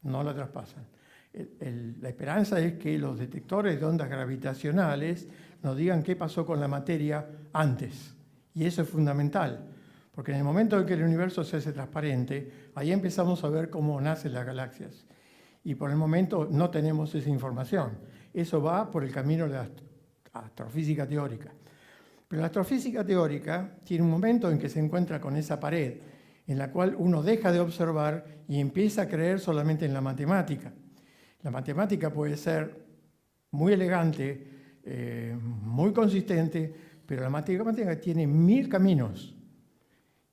no la traspasan. La esperanza es que los detectores de ondas gravitacionales nos digan qué pasó con la materia antes. Y eso es fundamental, porque en el momento en que el universo se hace transparente, ahí empezamos a ver cómo nacen las galaxias. Y por el momento no tenemos esa información. Eso va por el camino de la astrofísica teórica. Pero la astrofísica teórica tiene un momento en que se encuentra con esa pared, en la cual uno deja de observar y empieza a creer solamente en la matemática. La matemática puede ser muy elegante, muy consistente, pero la matemática tiene 1000 caminos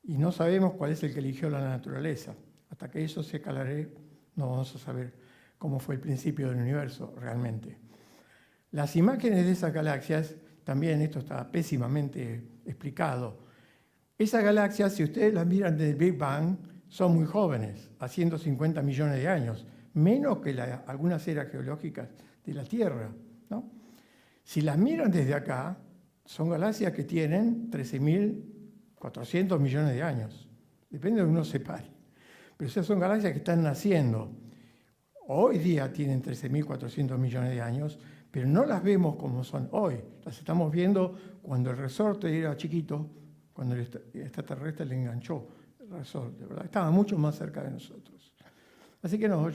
y no sabemos cuál es el que eligió la naturaleza. Hasta que eso se aclare, no vamos a saber cómo fue el principio del universo realmente. Las imágenes de esas galaxias, también esto está pésimamente explicado. Esas galaxias, si ustedes las miran desde el Big Bang, son muy jóvenes, a 150 millones de años, menos que algunas eras geológicas de la Tierra, ¿no? Si las miran desde acá, son galaxias que tienen 13.400 millones de años. Depende de uno se pare. Pero esas son galaxias que están naciendo. Hoy día tienen 13.400 millones de años, pero no las vemos como son hoy. Las estamos viendo cuando el resorte era chiquito, cuando el extraterrestre le enganchó el resorte, ¿verdad? Estaba mucho más cerca de nosotros. Así que no.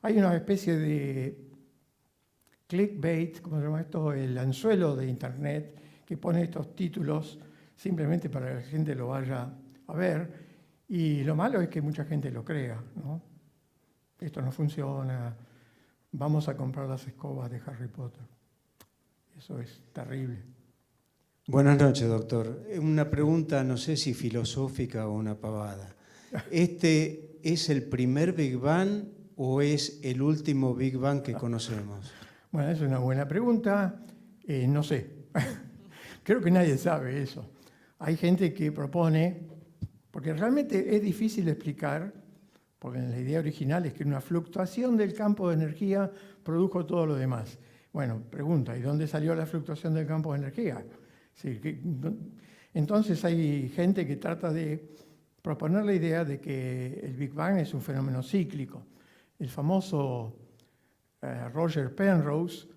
Hay una especie de clickbait, ¿cómo se llama esto? El anzuelo de Internet, que pone estos títulos simplemente para que la gente lo vaya a ver. Y lo malo es que mucha gente lo crea, ¿no? Esto no funciona, vamos a comprar las escobas de Harry Potter. Eso es terrible. Buenas noches, doctor. Una pregunta, no sé si filosófica o una pavada. ¿Este es el primer Big Bang o es el último Big Bang que conocemos? Bueno, es una buena pregunta. No sé. Creo que nadie sabe eso. Hay gente que propone, porque realmente es difícil de explicar, porque la idea original es que una fluctuación del campo de energía produjo todo lo demás. Bueno, pregunta, ¿y dónde salió la fluctuación del campo de energía? Sí, entonces hay gente que trata de proponer la idea de que el Big Bang es un fenómeno cíclico. El famoso Roger Penrose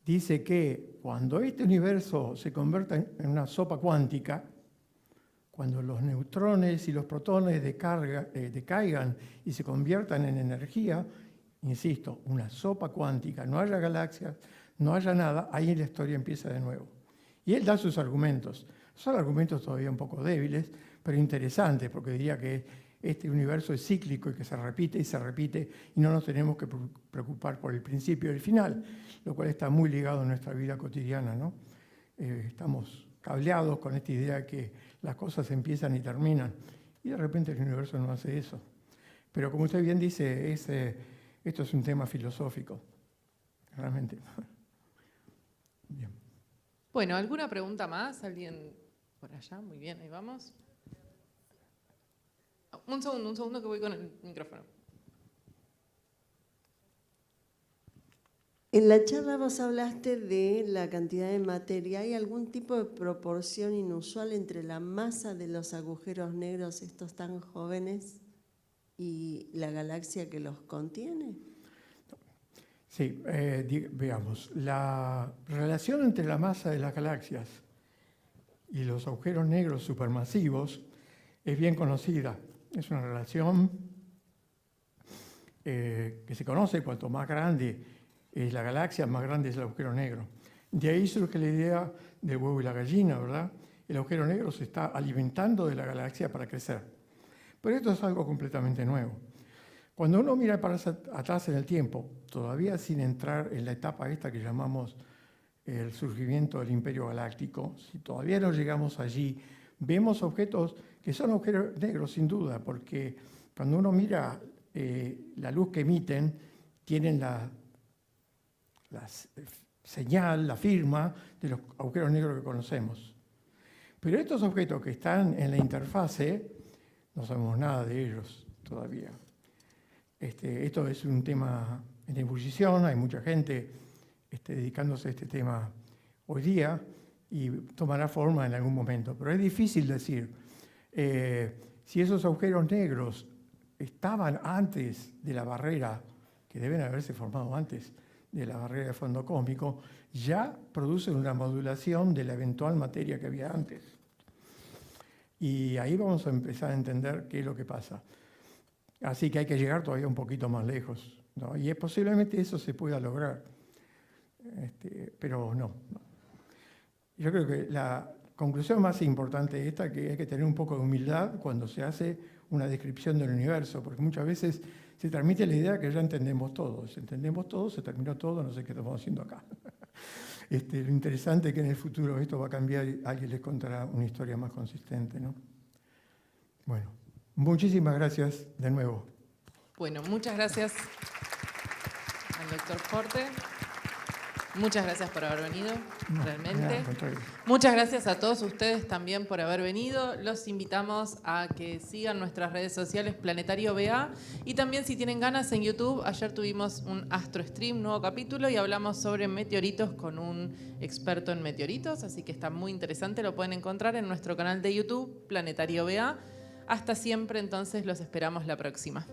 dice que cuando este universo se convierta en una sopa cuántica, cuando los neutrones y los protones decaigan y se conviertan en energía, insisto, una sopa cuántica, no haya galaxias, no haya nada, ahí la historia empieza de nuevo. Y él da sus argumentos. Son argumentos todavía un poco débiles, pero interesantes, porque diría que este universo es cíclico y que se repite y no nos tenemos que preocupar por el principio y el final, lo cual está muy ligado a nuestra vida cotidiana, ¿no? Estamos cableados con esta idea de que las cosas empiezan y terminan, y de repente el universo no hace eso. Pero como usted bien dice, esto es un tema filosófico, realmente. Bien. Bueno, ¿alguna pregunta más? ¿Alguien por allá? Muy bien, ahí vamos. Un segundo que voy con el micrófono. En la charla vos hablaste de la cantidad de materia. ¿Hay algún tipo de proporción inusual entre la masa de los agujeros negros, estos tan jóvenes, y la galaxia que los contiene? Sí, veamos. La relación entre la masa de las galaxias y los agujeros negros supermasivos es bien conocida. Es una relación que se conoce. Cuanto más grande es la galaxia, más grande es el agujero negro. De ahí surge la idea del huevo y la gallina, ¿verdad? El agujero negro se está alimentando de la galaxia para crecer. Pero esto es algo completamente nuevo. Cuando uno mira para atrás en el tiempo, todavía sin entrar en la etapa esta que llamamos el surgimiento del Imperio Galáctico, si todavía no llegamos allí, vemos objetos que son agujeros negros sin duda, porque cuando uno mira la luz que emiten, tienen la señal, la firma de los agujeros negros que conocemos. Pero estos objetos que están en la interfase, no sabemos nada de ellos todavía. Esto es un tema en ebullición, hay mucha gente dedicándose a este tema hoy día y tomará forma en algún momento. Pero es difícil decir si esos agujeros negros estaban antes de la barrera, que deben haberse formado antes de la barrera de fondo cósmico, ya producen una modulación de la eventual materia que había antes. Y ahí vamos a empezar a entender qué es lo que pasa. Así que hay que llegar todavía un poquito más lejos, ¿no? Y posiblemente eso se pueda lograr, pero no. Yo creo que la conclusión más importante es esta, que hay que tener un poco de humildad cuando se hace una descripción del universo, porque muchas veces se transmite la idea que ya entendemos todo. Si entendemos todo, se terminó todo, no sé qué estamos haciendo acá. Lo interesante es que en el futuro esto va a cambiar y alguien les contará una historia más consistente, ¿no? Bueno, muchísimas gracias de nuevo. Bueno, muchas gracias al doctor Forte. Muchas gracias por haber venido, realmente. Muchas gracias a todos ustedes también por haber venido. Los invitamos a que sigan nuestras redes sociales Planetario BA y también si tienen ganas en YouTube, ayer tuvimos un Astro Stream, nuevo capítulo, y hablamos sobre meteoritos con un experto en meteoritos, así que está muy interesante, lo pueden encontrar en nuestro canal de YouTube, Planetario BA. Hasta siempre, entonces los esperamos la próxima.